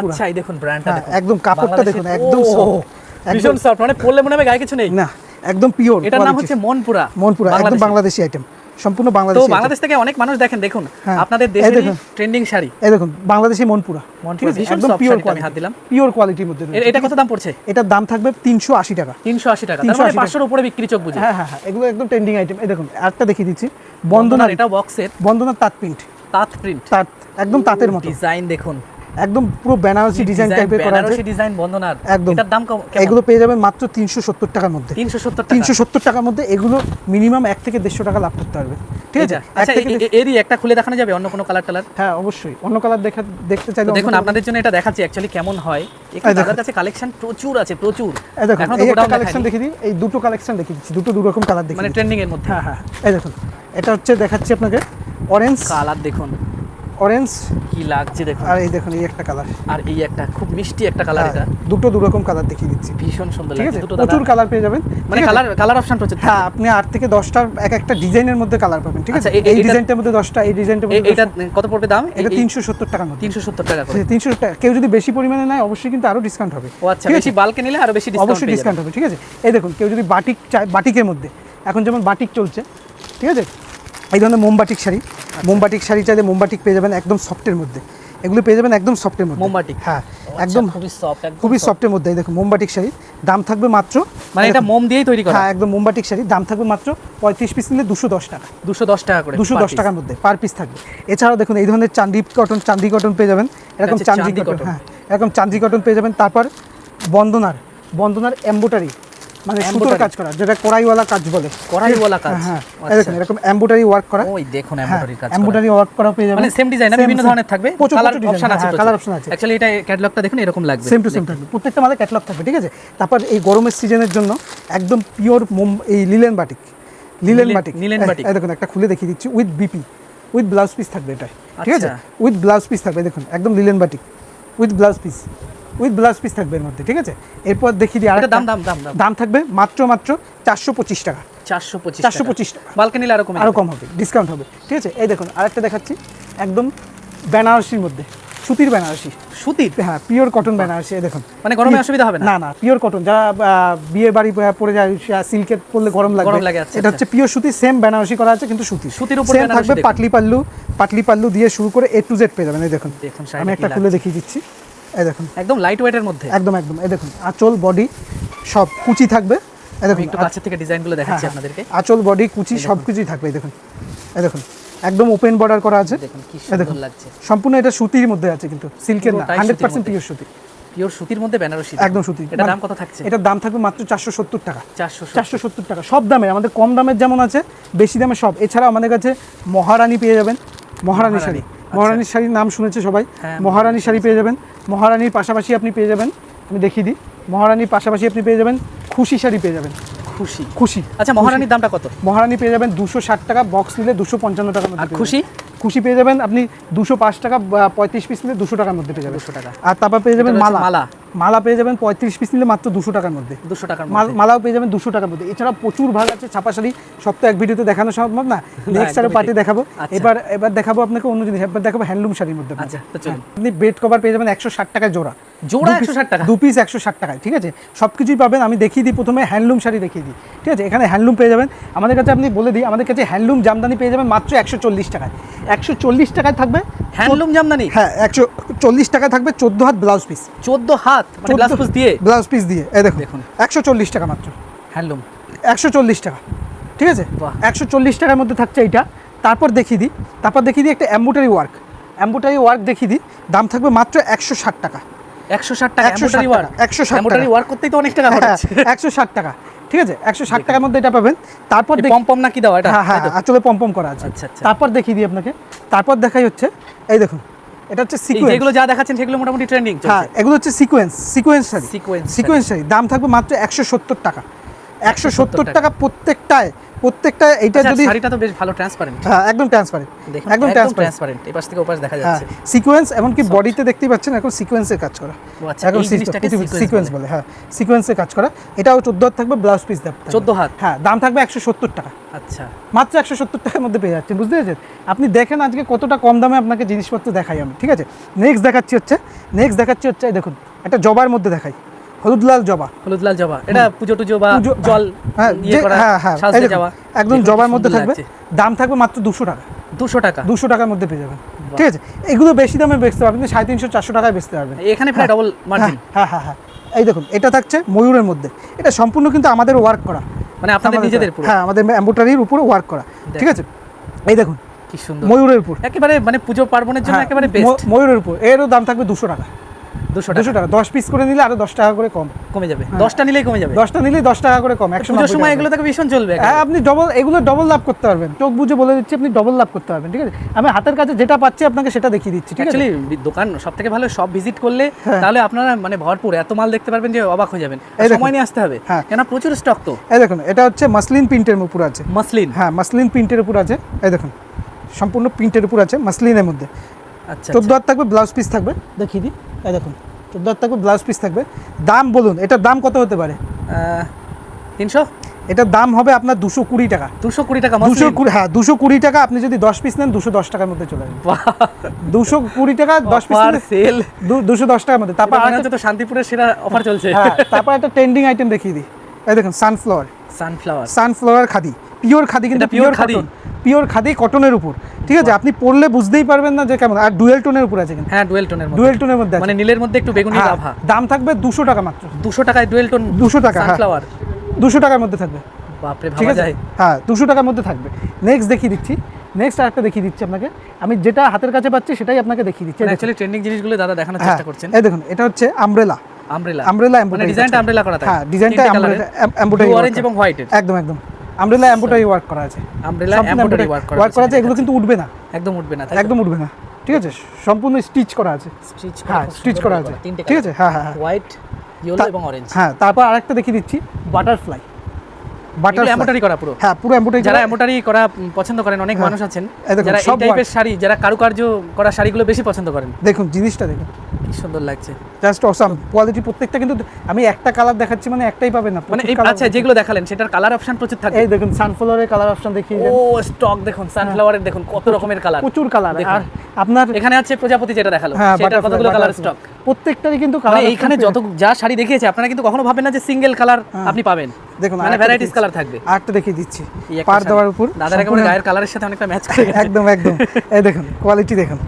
আচ্ছা এই দেখুন ব্র্যান্ডটা দেখুন, একদম কাপড়টা দেখুন, একদম ভীষণ সফট, মানে পরলে মনে হবে গায়ে কিছু নেই না, একদম পিওর। এটার নাম হচ্ছে মনপুরা, একদম বাংলাদেশি আইটেম, সম্পূর্ণ তো বাংলাদেশি। বাংলাদেশ থেকে অনেক মানুষ দেখুন আপনাদের দেশের ট্রেন্ডিং শাড়ি, এই দেখুন বাংলাদেশি মনপুরা, ঠিক আছে, একদম পিওর কোয়ালিটি, হাত দিলাম পিওর কোয়ালিটির মধ্যে। এটা কত দাম পড়ছে? এটার দাম থাকবে 380 টাকা, 380 টাকা, তার মানে 500 এর উপরে বিক্রি চোখ বুঝে। হ্যাঁ এগুলো একদম ট্রেন্ডিং আইটেম। এই দেখুন আরেকটা দেখিয়ে দিচ্ছি, বন্দনার, এটা বক্সের বন্দনার তাঁত প্রিন্ট, তাঁত একদম তাঁতের মতো ডিজাইন দেখুন, একদম পুরো বেনারসি ডিজাইন টাইপের করা আছে, বেনারসি ডিজাইন বন্দনার। একদম। এটার দাম কেমন? এগুলো পেয়ে যাবেন মাত্র 370 টাকার মধ্যে, 370 টাকার মধ্যে। এগুলো মিনিমাম 1 থেকে 150 টাকা লাভ করতে পারবে, ঠিক আছে। আচ্ছা এরই একটা খুলে দেখানো যাবে অন্য কোনো কালার টালার? হ্যাঁ অবশ্যই, অন্য কালার দেখতে চাইলে দেখুন আপনাদের জন্য এটা দেখাচ্ছি অ্যাকচুয়ালি কেমন হয়। এখানে দাদার কাছে কালেকশন প্রচুর আছে, প্রচুর। এখন তো গোডাউন কালেকশন দেখিয়ে দিই, এই দুটো কালেকশন দেখিয়ে দিচ্ছি, দুটো রকম কালার দেখিয়ে, মানে ট্রেন্ডিং এর মধ্যে। হ্যাঁ এই দেখুন এটা হচ্ছে দেখাচ্ছি আপনাকে, অরেঞ্জ কালার দেখুন, অরেঞ্জ কি লাগছে দেখুন, আর এই দেখুন এই একটা কালার, আর এই একটা খুব মিষ্টি একটা কালার। এটা দুটো দু রকম কালার দেখিয়ে দিচ্ছি, ভীষণ সুন্দর ঠিক লাগছে আছে, দুটো। প্রচুর কালার পেয়ে যাবেন, মানে কালার অপশন প্রচুর। হ্যাঁ আপনি 8 থেকে 10টার একটা ডিজাইনের মধ্যে কালার পাবেন, ঠিক আছে। এই ডিজাইনটার মধ্যে 10টা, এই ডিজাইনটার মধ্যে। এটা কত পড়বে দাম? এটা 370 টাকার মধ্যে, 370 টাকা করে। 370 টাকা। কেউ যদি বেশি পরিমাণে নেয় অবশ্যই কিন্তু আরো ডিসকাউন্ট হবে। ও আচ্ছা, বেশি বাল্কে নিলে আরো বেশি ডিসকাউন্ট, অবশ্যই ডিসকাউন্ট হবে, ঠিক আছে। এই দেখুন কেউ যদি বাটিক চায়, বাটিকের মধ্যে এখন যেমন বাটিক চলছে, ঠিক আছে, এই ধরনের মোমবাটিক শাড়ি, মোমবাটিক শাড়ি চাইলে মোমবাটিক পেয়ে যাবেন একদম সফটের মধ্যে, এগুলো পেয়ে যাবেন একদম সফটের মধ্যে। মোমবাটিক, হ্যাঁ একদম খুবই সফটের মধ্যে। এই দেখুন মোমবাটিক শাড়ি, দাম থাকবে মাত্র, মানে এটা মোম দিয়েই তৈরি করা। হ্যাঁ একদম মোমবাটিক শাড়ি, দাম থাকবে মাত্র 35 পিস নিলে 210 টাকা, 210 টাকা করে, 210 টাকার মধ্যে পার পিস থাকবে। এছাড়াও দেখুন এই ধরনের চান্দি কটন পেয়ে যাবেন, এরকম চান্দি কটন, হ্যাঁ এরকম চান্দি কটন পেয়ে যাবেন। তারপর বন্দনার এমব্রয়ডারি, মানে সুতোর কাজ করা, যেটা কড়াইওয়ালা কাজ বলে, কড়াইওয়ালা কাজ। হ্যাঁ দেখুন এরকম এমব্রয়ডারি ওয়ার্ক করা, ওই দেখুন এমব্রয়ডারি কাজ, এমব্রয়ডারি ওয়ার্ক করা পেয়ে যাবেন, মানে সেম ডিজাইন না, বিভিন্ন ধরনের থাকবে, কালার অপশন আছে, কালার অপশন আছে। অ্যাকচুয়ালি এটা ক্যাটালগটা দেখুন এরকম লাগবে, সেম টু সেম থাকবে, প্রত্যেকটা মালে ক্যাটালগ থাকবে, ঠিক আছে। তারপর এই গরমের সিজনের জন্য একদম পিওর এই লিলেন বাটিক, এই দেখুন একটা খুলে দেখিয়ে দিচ্ছি, উইথ ব্লাউজ পিস থাকবে এটা, ঠিক আছে, উইথ ব্লাউজ পিস থাকবে। দেখুন একদম linen batik with blouse piece থাকবে এর মধ্যে, ঠিক আছে। এরপর দেখিয়ে দিই আরেকটা দাম থাকবে মাত্র 425 টাকা, 425 টাকা। বালকে নিলে আরো কম হবে, ডিসকাউন্ট হবে, ঠিক আছে। এই দেখুন আরেকটা দেখাচ্ছি, একদম বেনারসির মধ্যে, সুতির বেনারসি, হ্যাঁ পিওর কটন বেনারসি। এই দেখুন মানে গরমে অসুবিধা হবে না, পিওর কটন, যারা বিয়ে বাড়ি পরে যায় সিল্কের পরলে গরম লাগবে, এটা হচ্ছে পিওর সুতি, সেম বেনারসি করা আছে কিন্তু সুতির উপর থাকবে। পাটলি পাল্লু দিয়ে শুরু করে A to Z পেয়ে যাবেন। এই দেখুন আমি একটা খুলে দেখিয়ে দিচ্ছি, এই দেখুন একদম লাইট ওয়েটের মধ্যে, একদম। এই দেখুন আঁচল বডি সব কুচি থাকবে, এই দেখুন একটু কাছে থেকে ডিজাইনগুলো দেখাচ্ছি আপনাদেরকে, আঁচল বডি কুচি সব কিছুই থাকবে। এই দেখুন একদম ওপেন বর্ডার করা আছে, দেখুন কি সুন্দর লাগছে। সম্পূর্ণ এটা সুতির মধ্যে আছে কিন্তু সিল্কের না, 100% পিওর সুতির মধ্যে বেনারসি, একদম সুতি। এটার দাম কত থাকছে? এটার দাম থাকবে মাত্র 470 টাকা, 470 টাকা। সব দামে, আমাদের কম দামের যেমন আছে, বেশি দামে সব। এছাড়াও আমাদের কাছে মহারানী পেয়ে যাবেন, মহারানী শাড়ির নাম শুনেছে সবাই, মহারানী শাড়ি পেয়ে যাবেন। মহারানীর পাশাপাশি আপনি পেয়ে যাবেন, আমি দেখিয়ে দিই, মহারানীর পাশাপাশি আপনি পেয়ে যাবেন খুশি শাড়ি পেয়ে যাবেন, খুশি। আচ্ছা মহারানীর দামটা কত? মহারানী পেয়ে যাবেন 260 টাকা, বক্স নিলে 255 টাকার মধ্যে। খুশি পেয়ে যাবেন আপনি 205 টাকা, 35 পিস নিলে 200 টাকার মধ্যে পেয়ে যাবেন, 200 টাকা। আর তারপর পেয়ে যাবেন মালা পেয়ে যাবেন 35 পিস নিলে মাত্র 200 টাকার মধ্যে, মালাও পেয়ে যাবেন 200 টাকার মধ্যে। এছাড়া প্রচুর ভাগ আছে ছাপা শাড়ি, সব তো এক ভিডিওতে দেখানো সম্ভব না, নেক্সট আরো পার্টি দেখাবো। এবার দেখাবো আপনাকে অন্য জিনিস, এবার দেখাবো হ্যান্ডলুম শাড়ির মধ্যে। আপনি বেড কভার পেয়ে যাবেন 160 টাকায় জোড়া, 160 টাকা, 2 পিস 160 টাকায়, ঠিক আছে। সব কিছুই পাবেন। আমি দেখিয়ে দিই প্রথমে হ্যান্ডলুম শাড়ি দেখিয়ে দিই, ঠিক আছে। এখানে হ্যান্ডলুম পেয়ে যাবেন আমাদের কাছে, আপনি বলে দিই আমাদের কাছে হ্যান্ডলুম জামদানি পেয়ে যাবেন মাত্র 140 টাকায়, 140 টাকায় থাকবে হ্যান্ডলুম জামদানি। হ্যাঁ 140 টাকায় থাকবে 14 হাত ব্লাউজ পিস, 14 হাত মানে ব্লাউজ পিস দিয়ে, এই দেখুন 140 টাকা মাত্র হ্যান্ডলুম, 140 টাকা, ঠিক আছে। 140 টাকার মধ্যে থাকছে এইটা। তারপর দেখিয়ে দিই একটা এমব্রয়ডারি ওয়ার্ক দেখিয়ে দিই, দাম থাকবে মাত্র 160 টাকা, 160 টাকা। এমব্রয়ডারি ওয়ার্ক করতেই তো অনেক টাকা খরচ, 160 টাকা, ঠিক আছে। 160 টাকার মধ্যে এটা পাবেন। তারপর পম নাকি দাও এটা? হ্যাঁ আসলে পম করা আছে। তারপর দেখিয়ে দিই আপনাকে, তারপর দেখাই হচ্ছে এই দেখুন, এটা হচ্ছে সিকোয়েন্স, যেগুলো যা দেখাচ্ছেন সেগুলো মোটামুটি ট্রেন্ডিং চলছে। হ্যাঁ এগুলো হচ্ছে সিকোয়েন্স শাড়ি, দাম থাকবে মাত্র 170 টাকা, 170 টাকা। প্রত্যেকটা এইটা আচ্ছা, যদি শাড়িটা তো বেশ ভালো ট্রান্সপারেন্ট, হ্যাঁ একদম ট্রান্সপারেন্ট, দেখুন একদম ট্রান্সপারেন্ট, ট্রান্সপারেন্ট, এই পাশ থেকে ওপাশ দেখা যাচ্ছে। সিকোয়েন্স এমনকি বডিতে দেখতেই পাচ্ছেন এখন সিকোয়েন্সের কাজ করা, ও আচ্ছা, এখন এই জিনিসটাকে সিকোয়েন্স বলে, হ্যাঁ সিকোয়েন্সের কাজ করা। এটাও 14 হাত থাকবে, ব্লাউজ পিস থাকবে 14 হাত। হ্যাঁ, দাম থাকবে 170 টাকা, আচ্ছা, মাত্র 170 টাকার মধ্যে পেয়ে যাচ্ছেন, বুঝতে পেরেছেন? আপনি দেখেন আজকে কতটা কম দামে আপনাকে জিনিসপত্র দেখাই আমি, ঠিক আছে? নেক্সট দেখাচ্ছি হচ্ছে এই দেখুন একটা জবার মধ্যে দেখাই, হলুদ লাল জবা, হলুদ লাল জবা, এটা পুজো টুজো বা জল হ্যাঁ ইয়ে করা, হ্যাঁ সাজতে এই দেখুন, যাওয়া, একদম দেখুন কি জবার মধ্যে সুন্দর থাকবে, লাগছে। দাম থাকবে মাত্র 200 টাকা, 200 টাকা। 200 টাকার মধ্যে পেয়ে যাবেন, ঠিক আছে? এগুলো বেশি দামে বেচতে পারবেন, 350-400 টাকায় বেচতে পারবেন। এখানে প্রায় ডবল মার্জিন। হ্যাঁ হ্যাঁ হ্যাঁ, এই দেখুন এটা থাকছে ময়ূরের মধ্যে, এটা সম্পূর্ণ কিন্তু আমাদের ওয়ার্ক করা, মানে আপনাদের নিজেদের পুরো। হ্যাঁ আমাদের এমব্রয়ডারির উপরে ওয়ার্ক করা, ঠিক আছে? এই দেখুন কি সুন্দর, ময়ূরের উপর, একেবারে মানে পুজো পার্বণের জন্য হ্যাঁ, একেবারে বেস্ট। ময়ূরের উপর এরও দাম থাকবে 200 টাকা, 200 200 টাকা, 10 পিস করে নিলে আরো 10 টাকা করে কম, কমে যাবে, 10টা নিলেই কমে যাবে। 10টা নিলেই 10 টাকা করে কম, 190 পুজোর সময় টাকা। এগুলো থেকে ভীষণ চলবে। হ্যাঁ, আপনি এগুলো ডবল লাভ করতে পারবেন, চোখ বুঝে বলে দিচ্ছি, আপনি ডবল লাভ করতে পারবেন, ঠিক আছে? আমি হাতের কাছে যেটা পাচ্ছি আপনাকে সেটা দেখিয়ে দিচ্ছি, ঠিক আছে? অ্যাকচুয়ালি দোকান সবথেকে ভালো, সব ভিজিট করলে তাহলে আপনারা মানে ভরপুর এত মাল দেখতে পারবেন যে অবাক হয়ে যাবেন। এই দেখুন। সময় নিয়ে আসতে হবে, হ্যাঁ। কেন প্রচুর স্টক তো। এই দেখুন এটা হচ্ছে মাসলিন প্রিন্টের উপর আছে, মাসলিন, হ্যাঁ মাসলিন প্রিন্টের উপর আছে, এই দেখুন সম্পূর্ণ প্রিন্টের উপর আছে, মাসলিনের মধ্যে। আচ্ছা 14 হাত থাকবে, ব্লাউজ পিস থাকবে, দেখিয়ে দিই, এই দেখুন 14 হাত থাকবে, ব্লাউজ পিস থাকবে। দাম বলুন, এটার দাম কত হতে পারে? 300, এটার দাম হবে আপনার 220 টাকা, 220 টাকা। 220, হ্যাঁ 220 টাকা। আপনি যদি 10 পিস নেন 210 টাকার মধ্যে চলে যাবে, 220 টাকা 10 পিস নিলে সেল 210 টাকার মধ্যে। তারপর মনে হচ্ছে তো শান্তিপুরের সেরা অফার চলছে। হ্যাঁ, তারপর একটা ট্রেন্ডিং আইটেম দেখিয়ে দিই, এই দেখুন সানফ্লাওয়ার খাদি, পিওর খাদি, কিন্তু এটা pure খাদি? পিওর খাদি কটনের উপর, ঠিক আছে? আপনি পরলে বুঝতেই পারবেন না যে কেমন। আর ডুয়েল টোনের উপর আছে কিন্তু, হ্যাঁ ডুয়েল টোনের মধ্যে, ডুয়েল টোনের মধ্যে আছে। মানে নীলের মধ্যে একটু বেগুনি হ্যাঁ, আভা। দাম থাকবে 200 টাকা মাত্র, 200 টাকায় ডুয়েল টোন 200 টাকা, হ্যাঁ। সানফ্লাওয়ার 200 টাকার মধ্যে থাকবে, বাপরে ঠিক ভাবা আছে? যায়। হ্যাঁ 200 টাকার মধ্যে থাকবে। নেক্সট দেখিয়ে দিচ্ছি, নেক্সট আরেকটা দেখিয়ে দিচ্ছি আপনাকে, আমি যেটা হাতের কাছে পাচ্ছি সেটাই আপনাকে দেখিয়ে দিচ্ছি। অ্যাকচুয়ালি ট্রেন্ডিং জিনিসগুলো দাদা দেখানোর হ্যাঁ, চেষ্টা করছেন। এই দেখুন এটা হচ্ছে আমব্রেলা, আমব্রেলা আমব্রেলা মানে এমব্রয়ডারি, ডিজাইনটা আমব্রেলা করা থাকে। হ্যাঁ ডিজাইনটা এমব্রয়ডারি, অরেঞ্জ এবং হোয়াইটের, একদম একদম আমব্রেলা এমব্রয়ডারি ওয়ার্ক করা আছে, আমব্রেলা এমব্রয়ডারি ওয়ার্ক করা আছে। এগুলো কিন্তু উঠবে না, একদম উঠবে না, একদম উঠবে না, ঠিক আছে? সম্পূর্ণ স্টিচ করা আছে, স্টিচ হ্যাঁ স্টিচ করা আছে, ঠিক আছে? হ্যাঁ হ্যাঁ হোয়াইট, ইয়েলো এবং অরেঞ্জ। হ্যাঁ, তারপর আরেকটা দেখিয়ে দিচ্ছি, বাটারফ্লাই, এমব্রয়ডারি করা পুরো। হ্যাঁ পুরো এমব্রয়ডারি। যারা এমব্রয়ডারি করা পছন্দ করেন, অনেক মানুষ আছেন এই দেখুন, যারা এই সব টাইপের শাড়ি, যারা কারুকার্য করা শাড়িগুলো বেশি পছন্দ করেন। দেখুন জিনিসটা দেখুন কি সুন্দর লাগছে, জাস্ট অসাম কোয়ালিটি প্রত্যেকটা। কিন্তু আমি একটা কালার দেখাচ্ছি, মানে একটাই পাবেন না, মানে এই আচ্ছা যেগুলো দেখালেন সেটার কালার অপশন প্রচুর থাকে। এই দেখুন সানফ্লাওয়ারের কালার অপশন দেখিয়ে ও স্টক দেখুন, সানফ্লাওয়ারের দেখুন কত রকমের কালার, প্রচুর কালার। দেখুন। আর আপনার এখানে আছে প্রজাপতি যেটা দেখালো, হ্যাঁ সেটার butterfly, কতগুলো কালার butterfly। স্টক। প্রত্যেকটারই কিন্তু মানে কালার এইখানে যত যা শাড়ি দেখিয়েছে আপনারা কিন্তু কখনো ভাবেন না যে সিঙ্গেল কালার আপনি পাবেন, দেখুন মানে ভ্যারাইটিস কালার থাকবে। আরেকটা দেখিয়ে দিচ্ছি, এই একটা পার শাড়ি। দেওয়ার উপর দাদার একেবারে গায়ের কালারের সাথে অনেকটা ম্যাচ করে গেছে। একদম একদম। এই দেখুন কোয়ালিটি দেখুন,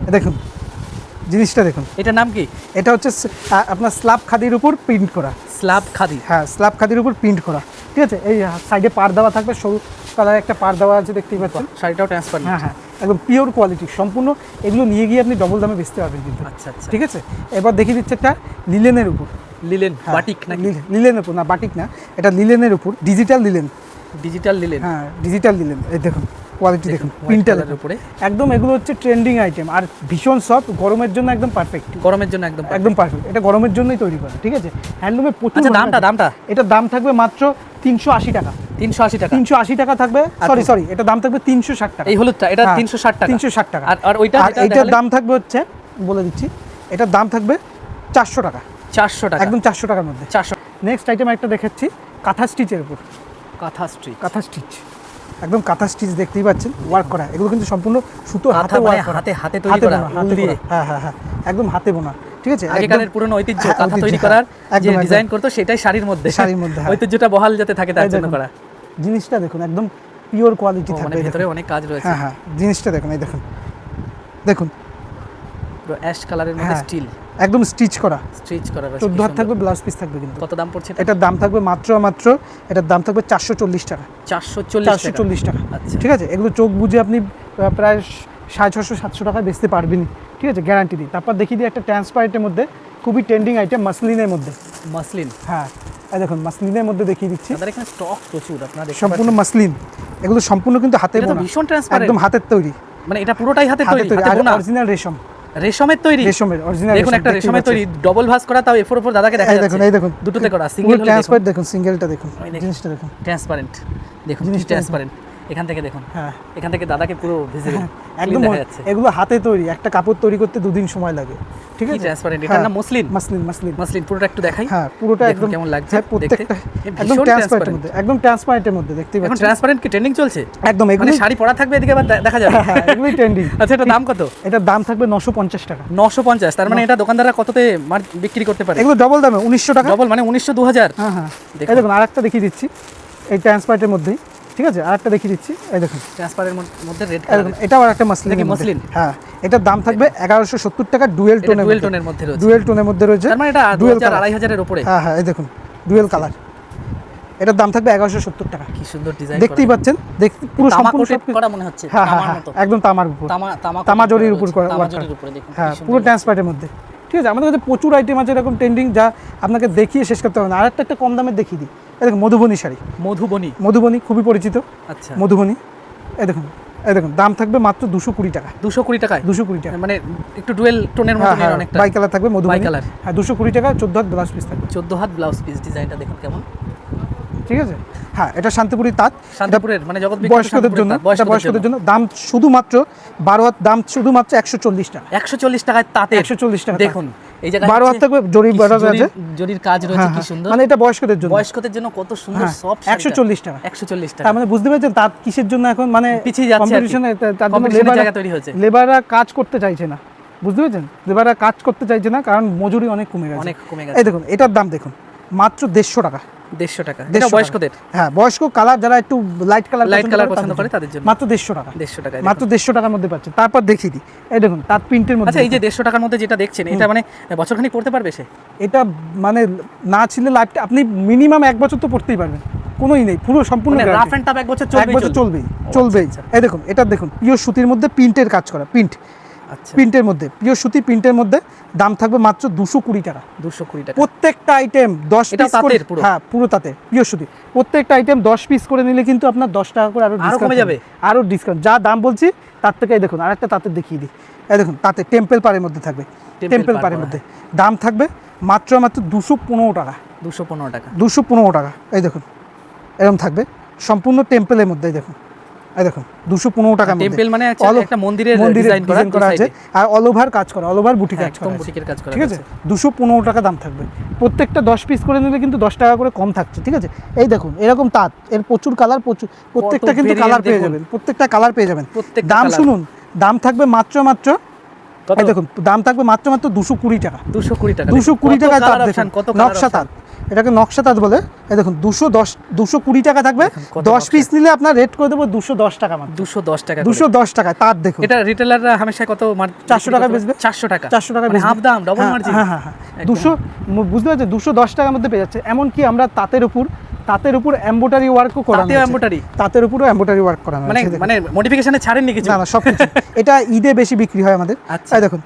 এই দেখুন জিনিসটা দেখুন। এটার নাম কি? এটা হচ্ছে আপনার স্ল্যাব খাদির উপর প্রিন্ট করা, স্ল্যাব খাদি। হ্যাঁ স্ল্যাব খাদির উপর প্রিন্ট করা, ঠিক আছে? এই সাইডে পার দেওয়া থাকবে, সরু কালারের একটা পার দেওয়া আছে, দেখতেই পাচ্ছেন। শাড়িটাও ট্রান্সপারেন্ট। হ্যাঁ হ্যাঁ, একদম পিওর কোয়ালিটি সম্পূর্ণ। এগুলো নিয়ে গিয়ে আপনি ডবল দামে বেচতে পারবেন কিন্তু, আচ্ছা আচ্ছা, ঠিক আছে? এবার দেখিয়ে দিচ্ছে একটা লিলেনের উপর, লিলেন বাটিক নাকি? লিলেনের উপর না, বাটিক না, এটা লিলেনের উপর, ডিজিটাল লিলেন, ডিজিটাল লিলেন। হ্যাঁ ডিজিটাল লিলেন। এই দেখুন কোয়ালিটি দেখুন, white প্রিন্টালের colour-এর উপরে। একদম। এগুলো হচ্ছে ট্রেন্ডিং আইটেম আর ভীষণ সফট, গরমের জন্য একদম পারফেক্ট, গরমের জন্য একদম একদম পারফেক্ট। এটা গরমের জন্যই তৈরি করা, ঠিক আছে? হ্যান্ডলুমে প্রচুর। আচ্ছা ভালো দামটা আছে। এটার দাম থাকবে মাত্র 380 টাকা, 380 টাকা। 380 টাকা থাকবে, সরি এটা দাম থাকবে 360 টাকা। এই হলুদটা এটা হ্যাঁ, 360 টাকা। 360 টাকা। আর ওইটা আর এটার দাম থাকবে হচ্ছে, বলে দিচ্ছি, এটার দাম থাকবে 400 টাকা, 400 টাকা, একদম 400 টাকার মধ্যে। 400। নেক্সট আইটেম একটা দেখাচ্ছি, কাঁথা স্টিচের উপর, কাঁথা স্ট্রিচ। কাঁথা স্টিচ, একদম কাঁথা স্টিচ দেখতেই পাচ্ছেন, ওয়ার্ক করা। এগুলো কিন্তু সম্পূর্ণ সুতো হাতে কাঁথা মানে ওয়ার্ক করা, হাতে তৈরি করা, বোনা, হাতে দিয়ে। করা। হ্যাঁ হ্যাঁ হ্যাঁ, একদম হাতে বোনা, ঠিক আছে? আগেকারের পুরনো ঐতিহ্য, হ্যাঁ, কাঁথা ঐতিহ্য, তৈরি হ্যাঁ, করার যে একদম, একদম। ডিজাইন করতো সেটাই শাড়ির মধ্যে, শাড়ির মধ্যে, হ্যাঁ। ঐতিহ্যটা বহাল যাতে থাকে তার এই জন্য দেখুন, করা। জিনিসটা দেখুন একদম পিওর কোয়ালিটি মানে থাকবে, এই ভেতরে দেখুন। অনেক কাজ রয়েছে। হ্যাঁ হ্যাঁ, জিনিসটা দেখুন, এই দেখুন, দেখুন পুরো অ্যাশ কালারের মধ্যে হ্যাঁ, স্টিল একদম স্টিচ করা, স্টিচ করা রয়েছে। 14 হাত থাকবে, ব্লাউজ পিস থাকবে কিন্তু। কত দাম পড়ছে এটা? এটার দাম থাকবে মাত্র এটার দাম থাকবে 440 টাকা, 440 টাকা, আচ্ছা। ঠিক আছে? এগুলো চোখ বুঝে আপনি প্রায় 650-700 টাকায় বেচতে পারবেনই, ঠিক আছে? গ্যারান্টি দিই। তারপর দেখিয়ে দিই একটা ট্রান্সপারেন্টের মধ্যে খুবই ট্রেন্ডিং আইটেম, মাসলিনের মধ্যে। মাসলিন, হ্যাঁ এই দেখুন মাসলিনের মধ্যে দেখিয়ে দিচ্ছি, তাদের এখানে স্টক প্রচুর, আপনারা দেখতে সম্পূর্ণ পাচ্ছেন। মাসলিন। এগুলো সম্পূর্ণ কিন্তু হাতে এটা তো বোনা, ভীষণ ট্রান্সপারেন্ট, একদম হাতের তৈরি, মানে এটা পুরোটাই হাতে তৈরি, হাতে আর বোনা। অরিজিনাল রেশম, রেশমের তৈরি, রেশমের অরিজিনাল। দেখুন একটা রেশমের তৈরি, ডবল ভাঁজ করা, তাও এফোর উপর দাদাকে দেখা যাচ্ছে। এই দেখুন দুটোতে করা, সিঙ্গেল সিঙ্গেল ট্রান্সপারেন্ট দেখুন, সিঙ্গেলটা দেখুন, জিনিসটা দেখুন ট্রান্সপারেন্ট, দেখুন জিনিসটা ট্রান্সপারেন্ট। এখান থেকে দেখুন, হ্যাঁ এখান থেকে দাদাকে পুরো ভিজিবল একদম দেখা যাচ্ছে। এগুলো হাতে তৈরি, একটা কাপড় তৈরি করতে 2 দিন সময় লাগে, ঠিক কি আছে। ট্রান্সপারেন্ট, এটার নাম মসলিন। মাসলিন, মাসলিন, মসলিন পুরোটা একটু দেখাই। হ্যাঁ পুরোটা দেখুন একদম কেমন লাগছে হ্যাঁ, প্রত্যেকটা একদম ট্রান্সপারেন্টের মধ্যে, একদম ট্রান্সপারেন্টের মধ্যে দেখতেই এখন পাচ্ছেন। ট্রান্সপারেন্ট কি ট্রেন্ডিং চলছে? একদম মানে এগুলো শাড়ি পরা থাকবে, এদিকে আবার দেখা যাবে। হ্যাঁ এগুলোই ট্রেন্ডিং। আচ্ছা, এটা দাম কত? এটার দাম থাকবে 950 টাকা। 950, তার মানে এটা দোকানদাররা কততে বিক্রি করতে পারে? এগুলো ডবল দামে 1900 টাকা। ডবল মানে 1900 2000। হ্যাঁ হ্যাঁ দেখুন। এই দেখুন আরেকটা দেখিয়ে দিচ্ছি, এই ট্রান্সপারেন্টের মধ্যেই, ঠিক আছে। আরেকটা দেখিয়ে দিচ্ছি, এই দেখুন ট্রান্সপারেন্টের মধ্যে রেড এই কালার, দেখুন, এটাও আরেকটা মাসলিন। এটা কি মসলিন? হ্যাঁ এটার দাম থাকবে 1170 টাকা, ডুয়েল টোনের ডুয়েল টোনের মধ্যে রয়েছে। ডুয়েল টোনের মধ্যে রয়েছে। তার মানে এটা ডুয়েল 2000 2500 এর উপরে। হ্যাঁ হ্যাঁ এই দেখুন ডুয়েল কালার, এটার দাম থাকবে 1170 টাকা। কি সুন্দর ডিজাইন, দেখতেই পাচ্ছেন, দেখতে পুরো তামা সম্পূর্ণ কোটেড করা মনে হচ্ছে, হ্যাঁ হ্যাঁ তামার হ্যাঁ, মতো। একদম তামার উপর, তামা জরির উপর করা, তামা জরির উপরে দেখুন। হ্যাঁ পুরো ট্রান্সপারেন্টের মধ্যে, ঠিক আছে। আমাদের কাছে প্রচুর আইটেম আছে এরকম ট্রেন্ডিং, যা আপনাকে দেখিয়ে শেষ করতে হবে না। আরেকটা একটা কম দামের দেখিয়ে দিই, এই দেখুন মধুবনী শাড়ি। মধুবনী, মধুবনী খুবই পরিচিত, আচ্ছা মধুবনী। এই দেখুন, এই দেখুন দাম থাকবে মাত্র 220 টাকা। 220 টাকায়, 220 টাকা, মানে একটু ডুয়েল টোনের মতো হ্যাঁ অনেকটা। বাই কালার থাকবে, মধুবনী বাই কালার। হ্যাঁ 220 টাকা, 14 হাত ব্লাউজ পিস থাকবে, 14 হাত ব্লাউজ পিস। ডিজাইনটা দেখুন কেমন, ঠিক আছে। হ্যাঁ এটা শান্তিপুরি তাঁত, শান্তিপুরের মানে জগৎ বিখ্যাত বয়স্কদের জন্য, এটা বয়স্কদের জন্য। দাম শুধুমাত্র 12 হাত, দাম শুধুমাত্র 140 টাকা। 140 টাকায় তাতে 140 টাকা দেখুন। এই জায়গায় 12 হাত থাকবে, জরি বাটা আছে, জরির কাজ রয়েছে, কি সুন্দর। মানে এটা বয়স্কদের জন্য, বয়স্কদের জন্য কত সুন্দর সফট। 140 টাকা। 140 টাকা, তার মানে বুঝতে পেরেছেন তাঁত কিসের জন্য এখন মানে পিছিয়ে যাচ্ছে, কম্পিটিশনে, তার জন্য কম্পিটিশনের জায়গা তৈরি হয়েছে। লেবাররা কাজ করতে চাইছে না, বুঝতে পেরেছেন, লেবাররা কাজ করতে চাইছে না, কারণ মজুরি অনেক কমে গেছে, অনেক কমে গেছে। এই দেখুন এটার দাম দেখুন মাত্র 150 টাকা। 150 টাকা, 150 এটা টাকা। বয়স্কদের। হ্যাঁ বয়স্ক কালার, যারা একটু লাইট কালার পছন্দ করে তাদের জন্য মাত্র 150 টাকা। 150 টাকা, মাত্র 150 টাকার মধ্যে পাচ্ছেন। তারপর দেখিয়ে দিই, এই দেখুন তাঁত প্রিন্টের মধ্যে। আচ্ছা, এই যে 150 টাকার মধ্যে যেটা দেখছেন, এটা মানে বছরখানিক পড়তে পারবে সে? এটা মানে না ছিলে লাইফটা আপনি মিনিমাম 1 বছর তো পড়তেই পারবেন, কোনোই নেই, পুরো সম্পূর্ণ রাফ এন্ড টাফ 1 বছর 1 বছর চলবেই। এই দেখুন এটা দেখুন, পিওর সুতির মধ্যে প্রিন্টের কাজ করা, প্রিন্ট, আচ্ছা প্রিন্টের মধ্যে, পিওর সুতি প্রিন্টের মধ্যে। দাম থাকবে মাত্র 220 টাকা। 220 টাকা, প্রত্যেকটা আইটেম 10 এটা পিস করে, তাঁতের পুরো? হ্যাঁ পুরো তাতে পিওর সুতি। প্রত্যেকটা আইটেম 10 পিস করে নিলে কিন্তু আপনার 10 টাকা করে আরো কমে যাবে, আরো ডিসকাউন্ট। যা দাম বলছি তার থেকে এই দেখুন আরেকটা তাঁতের দেখিয়ে দিই, এই দেখুন তাতে টেম্পল পাড়ের মধ্যে থাকবে, টেম্পল পাড়ের মধ্যে দাম থাকবে মাত্র 215 টাকা। 215 টাকা, 215 টাকা। এই দেখুন এরকম থাকবে সম্পূর্ণ টেম্পলের মধ্যে, এই দেখুন, এই দেখুন 215 টাকার মধ্যে। টেম্পল মানে একটা মন্দিরের ডিজাইন করা আছে, আর অল ওভার কাজ করা, অল ওভার বুটি কাজ করা, একদম বুটিকের কাজ করা, ঠিক আছে। 215 টাকা দাম থাকবে। প্রত্যেকটা 10 পিস করে নিলে কিন্তু 10 টাকা করে কম থাকছে, ঠিক আছে। এই দেখুন এরকম তাঁত, এর প্রচুর কালার, প্রত্যেকটা কিন্তু কালার পেয়ে যাবেন, প্রত্যেকটা কালার পেয়ে যাবেন। দাম শুনুন, দাম থাকবে মাত্র এই দেখুন, দাম থাকবে মাত্র 220 টাকা। 220 টাকা, 220 টাকায় তাঁত দেখুন, কত নকশা তাঁত, এটাকে নকশা তাঁত বলে। এই দেখুন 220 টাকা থাকবে, 10 পিস নিলে আপনার রেট করে দেবো 210 টাকা মাত্র। 210 টাকা, 210 টাকায় তাঁত দেখুন। এটা রিটেলাররা হামেশা কত 400 টাকা বেচবে, 400 টাকা, 400 টাকা মানে হাফ দাম, ডাবল মার্জিন। হ্যাঁ হ্যাঁ হ্যাঁ 200, বুঝতে পারছেন, 210 টাকার মধ্যে পেয়ে যাচ্ছে। এমনকি আমরা তাঁতের উপর এমব্রয়ডারি ওয়ার্কও করা, তাতেও এমব্রয়ডারি, তাঁতের উপরও এমব্রয়ডারি ওয়ার্ক করা, মানে মডিফিকেশনে ছাড়েননি কিছু? না না সব কিছু। এটা ঈদে বেশি বিক্রি হয় আমাদের। আচ্ছা, এই দেখুন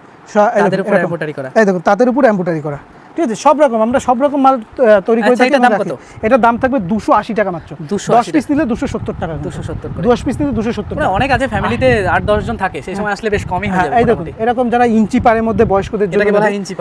তাদের উপর এমব্রয়ডারি করা, এই দেখুন তাদের উপর এমব্রয়ডারি করা, ঠিক আছে। সব রকম আমরা সব রকম মাল তৈরি করে থাকি। এটার দাম কত? এটার দাম থাকবে 280 টাকা মাত্র। 10 পিস নিলে 270 টাকা, 270 করে। 10 পিস নিলে 270 টাকা। অনেক আছে, ফ্যামিলিতে 8-10 জন থাকে, সেই সময় আসলে বেশ কমই হয়ে হ্যাঁ যাবে। এই দেখুন এরকম যারা ইঞ্চি পাড়ের মধ্যে বয়স্কদের জন্য, এটাকে বলা হয় ইঞ্চি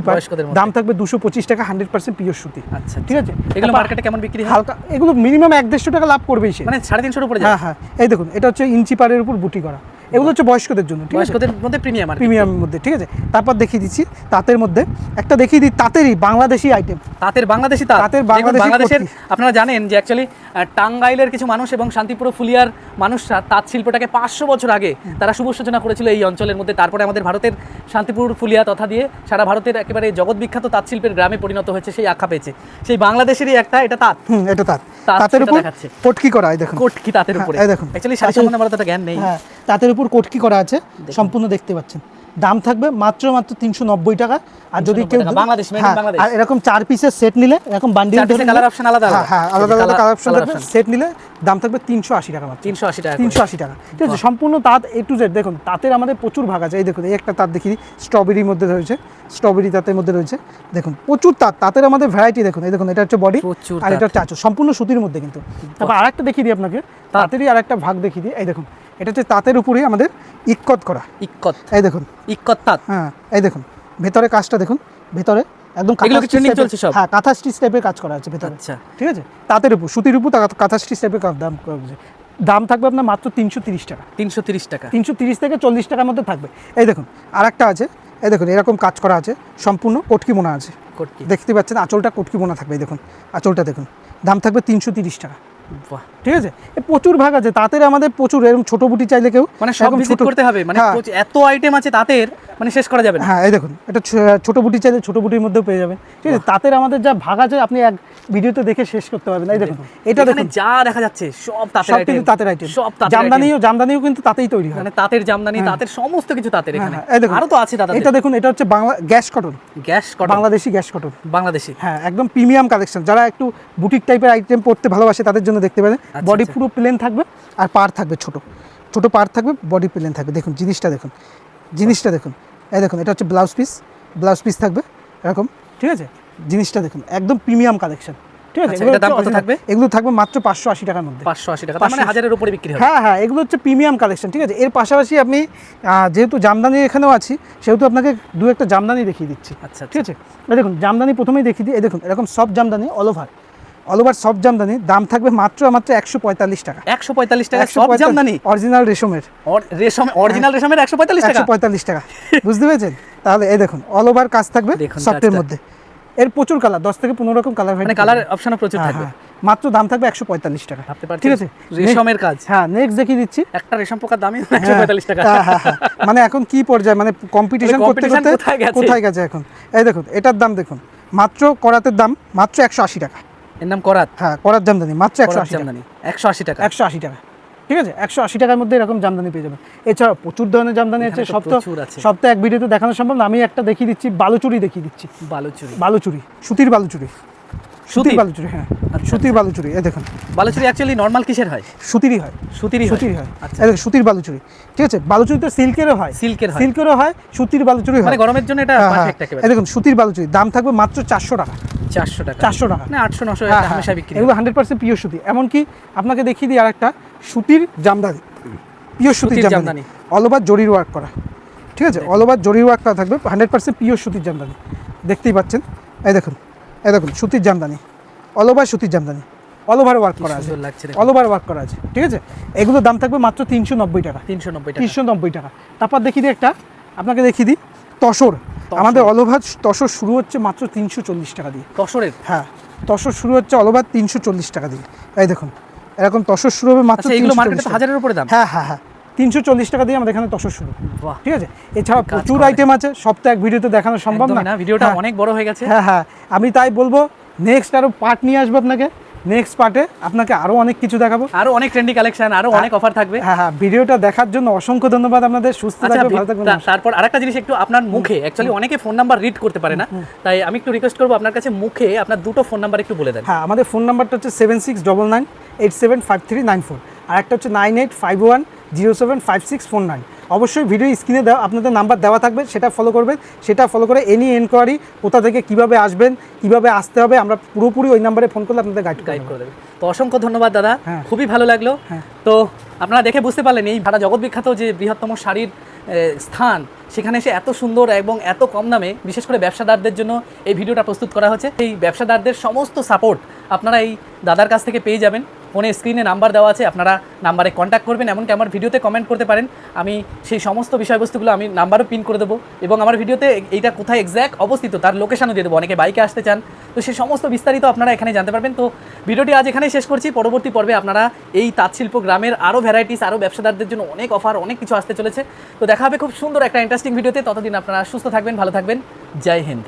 পাড়, বয়স্কদের মধ্যে। দাম থাকবে 225 টাকা, 100% পিওর সুতি। আচ্ছা, ঠিক আছে। এগুলো মার্কেটে কেমন বিক্রি হয়? হালকা, এগুলো মিনিমাম 150 টাকা লাভ করবেই সে, মানে 350 উপরে যায়। হ্যাঁ হ্যাঁ এই দেখুন এটা হচ্ছে ইঞ্চি পাড়ের উপর বুটি করা, এগুলো হচ্ছে বয়স্কদের জন্য, ঠিক আছে, বয়স্কদের মধ্যে প্রিমিয়াম, প্রিমিয়ামের মধ্যে, ঠিক আছে। তারপর দেখিয়ে দিচ্ছি তাঁতের মধ্যে একটা দেখিয়ে দিই, তাঁতেরই বাংলাদেশি আইটেম, তাঁতের বাংলাদেশি তাঁত। তাঁতের দেখুন, বাংলাদেশি বাংলাদেশের কুর্তি। আপনারা জানেন যে অ্যাকচুয়ালি টাঙ্গাইলের কিছু মানুষ এবং শান্তিপুর ফুলিয়ার মানুষরা তাঁত শিল্পটাকে 500 বছর আগে তারা শুভ সূচনা করেছিল এই অঞ্চলের মধ্যে। তারপরে আমাদের ভারতের শান্তিপুর ফুলিয়া তথা দিয়ে সারা ভারতের একেবারে জগৎ বিখ্যাত তাঁত শিল্পের গ্রামে পরিণত হয়েছে, সেই আখ্যা পেয়েছে। সেই বাংলাদেশেরই একটা এটা তাঁত, এটা তাঁত, তাঁত তাঁতের সেটা উপর দেখাচ্ছে। কোটকি করা, এই দেখুন কোটকি তাঁতের উপরে, এই দেখুন অ্যাকচুয়ালি শাড়ি সম্বন্ধে আমার অতটা জ্ঞান নেই। হ্যাঁ তাঁতের উপর কোটকি করা আছে, সম্পূর্ণ দেখতে পাচ্ছেন। দাম থাকবে মাত্র 390 টাকা। আর যদি কেউ বাংলাদেশ, আর এরকম 4 পিসের সেট নিলে, এরকম বান্ডিল ধরে কালার অপশন আলাদা, হ্যাঁ আলাদা আলাদা কালার অপশন থাকবে, সেট নিলে দাম থাকবে 380 টাকা মাত্র। 380 টাকা, 380 টাকা, ঠিক আছে। সম্পূর্ণ তাঁত A to Z। দেখুন তাঁতের আমাদের প্রচুর ভাগ আছে, এই দেখুন এই একটা তাঁত দেখিয়ে, স্ট্রবেরির মধ্যে রয়েছে, স্ট্রবেরি তাঁতের মধ্যে রয়েছে, দেখুন প্রচুর তাঁতের আমাদের ভ্যারাইটি। দেখুন এই দেখুন এটা হচ্ছে বডি, আর এটা হচ্ছে আঁচল, সম্পূর্ণ সুতির মধ্যে কিন্তু। তারপর আরেকটা দেখিয়ে দিই আপনাকে, তাঁতেরই আরেকটা ভাগ দেখিয়ে দিই, এই দেখুন এটা হচ্ছে তাঁতের উপরেই আমাদের ইক্কত করা। ইক্কত, এই দেখুন ইক্কত তাঁত। হ্যাঁ এই দেখুন ভেতরে কাজটা দেখুন, ভেতরে একদম এগুলো কি trending চলছে সব? হ্যাঁ কাঁথা স্টিচ টাইপের কাজ করা আছে ভেতরে। আচ্ছা, ঠিক আছে, তাঁতের উপর সুতির উপর কাঁথা স্টিচ টাইপের দাম করা হয়েছে। দাম থাকবে আপনার মাত্র 330 টাকা। 330 টাকা। 330 থেকে 40 টাকার মধ্যে থাকবে। এই দেখুন আর একটা আছে, এই দেখুন এরকম কাজ করা আছে, সম্পূর্ণ কটকি বোনা আছে। কটকি, দেখতে পাচ্ছেন আঁচলটা কটকি বোনা থাকবে। এই দেখুন আঁচলটা দেখুন, দাম থাকবে 330 টাকা। বাহ, ঠিক আছে, প্রচুর ভাগ আছে তাঁতের, আমাদের প্রচুর। এরকম ছোট বুটি চাইলে কেউ মানে সব এরকম ভিজিট করতে হবে, মানে হ্যাঁ। এত আইটেম আছে তাঁতের, মানে শেষ করা যাবে না। হ্যাঁ এই দেখুন এটা ছোট বুটি চাইলে ছোট বুটির মধ্যেও পেয়ে যাবেন। ঠিক আছে, তাঁতের আমাদের যা ভাগ আছে আপনি এক ভিডিওতে দেখে শেষ করতে পারবেন। এই দেখুন এটা এখানে দেখুন যা দেখা যাচ্ছে সব তাঁতের সব আইটেম, কিন্তু তাঁতের আইটেম। সব তাঁতের জামদানিও কিন্তু তাঁতেই তৈরি হয়। মানে তাঁতের জামদানি, তাঁতের সমস্ত কিছু তাঁতের এখানে। এই দেখুন আরো তো আছে দাদা। এটা দেখুন, এটা হচ্ছে Bangla gas cotton, gas cotton, Bangladeshi gas cotton, Bangladeshi. হ্যাঁ একদম প্রিমিয়াম কালেকশন। যারা একটু বুটিক টাইপের আইটেম পড়তে ভালোবাসে তাদের জন্য দেখতে পারেন। বডি পুরো প্লেন থাকবে আর পার থাকবে ছোট ছোট পার থাকবে, বডি প্লেন থাকবে। দেখুন জিনিসটা দেখুন, জিনিসটা দেখুন। এই দেখুন এটা হচ্ছে ব্লাউজ পিস থাকবে এরকম। ঠিক আছে, জিনিসটা দেখুন একদম প্রিমিয়াম কালেকশন। ঠিক আছে, আচ্ছা, এটার দাম কত থাকবে? এগুলো থাকবে মাত্র 580 টাকার মধ্যে। 580 টাকা, তার মানে 1000 এর উপরে বিক্রি হবে। হ্যাঁ হ্যাঁ, এগুলো হচ্ছে প্রিমিয়াম কালেকশন। ঠিক আছে, এর পাশাপাশি আপনি যেহেতু জামদানি এখানেও আছি, সেহেতু আপনাকে দু একটা জামদানি দেখিয়ে দিচ্ছি। আচ্ছা, ঠিক আছে, এই দেখুন জামদানি প্রথমেই দেখিয়ে দিই। এই দেখুন এরকম সব জামদানি অল ওভার সব জামদানি, দাম থাকবে মাত্র 145 টাকা। 145 টাকা সব জামদানি, অরিজিনাল রেশমের। অরিজিনাল রেশমের 145 টাকা। 145 টাকা, বুঝতে পেরেছেন? তাহলে এই দেখুন অল ওভার কাজ থাকবে সফটের মধ্যে। এর প্রচুর কালার, 10 থেকে 15 রকম কালার, মানে কালার অপশনও প্রচুর থাকবে। মাত্র দাম থাকবে 145 টাকা। ঠিক আছে, রেশমের কাজ। হ্যাঁ নেক্সট দেখিয়ে দিচ্ছি। একটা রেশম পোকার দামই 145 টাকা। মানে এখন কি পর্যায়ে, মানে কম্পিটিশন করতে করতে কোথায় গেছে এখন। এই দেখুন এটার দাম দেখুন, মাত্র করাতের দাম মাত্র 180 টাকা। এর নাম করাত। হ্যাঁ করাত জামদানি, মাত্র 180 টাকা। 180 টাকা, 180 টাকা। ঠিক আছে, 180 টাকার মধ্যে এরকম জামদানি পেয়ে যাবেন। এছাড়া প্রচুর ধরনের জামদানি আছে, সপ্তাহে এক ভিডিওতে দেখানো সম্ভব না। আমি একটা দেখিয়ে দিচ্ছি, বালুচুরি দেখিয়ে দিচ্ছি। বালুচুরি, সুতির বালুচুরি, সুতির বালুচুরি। হ্যাঁ সুতির বালুচুরি। এই দেখুন বালুচুরি অ্যাকচুয়ালি নরমাল কিসের হয়? সুতিরই হয়। সুতিরই হয়। আচ্ছা, এই দেখুন সুতির বালুচুরি। ঠিক আছে, বালুচুরি তো সিল্কেরও হয়, সিল্কেরও হয়, সুতির বালুচুরি হয়। মানে গরমের জন্য এটা পারফেক্ট একেবারে। এই দেখুন সুতির বালুচুরি, দাম থাকবে মাত্র 400 টাকা। 400 টাকা, 400 টাকা না 800 900 এটা হামেশা বিক্রি। এগুলো 100% পিওর সুতি। এমনকি আপনাকে দেখিয়ে দিই আরেকটা সুতির জামদানি, পিওর সুতির জামদানি, অল ওভার জরির ওয়ার্ক করা। ঠিক আছে, অল ওভার জরির ওয়ার্ক করা থাকবে, 100% পিওর সুতির জামদানি। দেখতেই পাচ্ছেন, এই দেখুন সুতির জামদানি, অল ওভার সুতির জামদানি, অল ওভার ওয়ার্ক করা আছে, অল ওভার ওয়ার্ক করা আছে। ঠিক আছে, এগুলোর দাম থাকবে মাত্র 390 টাকা। 390 টাকা। তারপর দেখিয়ে দিই একটা, আপনাকে দেখিয়ে দিই তসর। আমাদের অল ওভার তসর শুরু হচ্ছে মাত্র 340 টাকা দিয়ে। তসরের? হ্যাঁ তসর শুরু হচ্ছে অল ওভার 340 টাকা দিয়ে। এই দেখুন এরকম তসর শুরু হবে মাত্র। এগুলো মার্কেটে 1000 এর উপরে দাম। হ্যাঁ 340 টাকা দিয়ে আমাদের এখানে তসর শুরু। ঠিক আছে, এছাড়া প্রচুর আইটেম আছে, সপ্তাহে এক ভিডিওতে দেখানো সম্ভব না। ভিডিওটা অনেক বড় হয়ে গেছে। হ্যাঁ আমি তাই বলবো নেক্সট আরো পার্ট নিয়ে আসবো আপনাকে। নেক্সট পার্টে আপনাকে আরো অনেক কিছু দেখাবো, আরো অনেক ট্রেন্ডি কালেকশন, আরো অনেক অফার থাকবে। হ্যাঁ ভিডিওটা দেখার জন্য অসংখ্য ধন্যবাদ আপনাদের। সুস্থ থাকবেন, ভালো থাকবেন। তারপর আরেকটা জিনিস, একটু আপনার মুখে, অ্যাকচুয়ালি অনেকে ফোন নাম্বার রিড করতে পারে না, তাই আমি একটু রিকোয়েস্ট করবো আপনার কাছে মুখে আপনার দুটো ফোন নাম্বার একটু বলে দেন। হ্যাঁ আমাদের ফোন নাম্বারটা হচ্ছে 7699875394, আর একটা হচ্ছে 9851075649। অবশ্যই ভিডিও স্ক্রিনে দেওয়া আপনাদের নাম্বার দেওয়া থাকবে, সেটা ফলো করবেন। সেটা ফলো করে এনি এনকোয়ারি, কোথা থেকে কীভাবে আসবেন, কীভাবে আসতে হবে, আমরা পুরোপুরি ওই নাম্বারে ফোন করলে আপনাদের গাইড করে দেবে। তো অসংখ্য ধন্যবাদ দাদা, খুবই ভালো লাগলো। তো আপনারা দেখে বুঝতে পারলেন এই সারা জগৎ বিখ্যাত যে বৃহত্তম শাড়ির স্থান, সেখানে এসে এত সুন্দর এবং এত কম দামে, বিশেষ করে ব্যবসাদারদের জন্য এই ভিডিওটা প্রস্তুত করা হচ্ছে। এই ব্যবসাদারদের সমস্ত সাপোর্ট আপনারা এই দাদার কাছ থেকে পেয়ে যাবেন। ফোনে স্ক্রিনে নাম্বার দেওয়া আছে, আপনারা নাম্বারে কন্ট্যাক্ট করবেন, এমনকি আমার ভিডিওতে কমেন্ট করতে পারেন। আমি সেই সমস্ত বিষয়বস্তুগুলো আমি নাম্বারও পিন করে দেবো, এবং আমার ভিডিওতে এইটা কোথায় এক্স্যাক্ট অবস্থিত তার লোকেশনও দিয়ে দেবো। অনেকে বাইকে আসতে চান, তো সেই সমস্ত বিস্তারিত আপনারা এখানে জানতে পারবেন। তো ভিডিওটি আজ এখানেই শেষ করছি। পরবর্তী পর্বে আপনারা এই তাঁতশিল্প গ্রামের আরও ভ্যারাইটিস, আরও ব্যবসাদারদের জন্য অনেক অফার, অনেক কিছু আসতে চলেছে। তো দেখা হবে খুব সুন্দর একটা ইন্টারেস্টিং ভিডিওতে। ততদিন আপনারা সুস্থ থাকবেন, ভালো থাকবেন। জয় হিন্দ।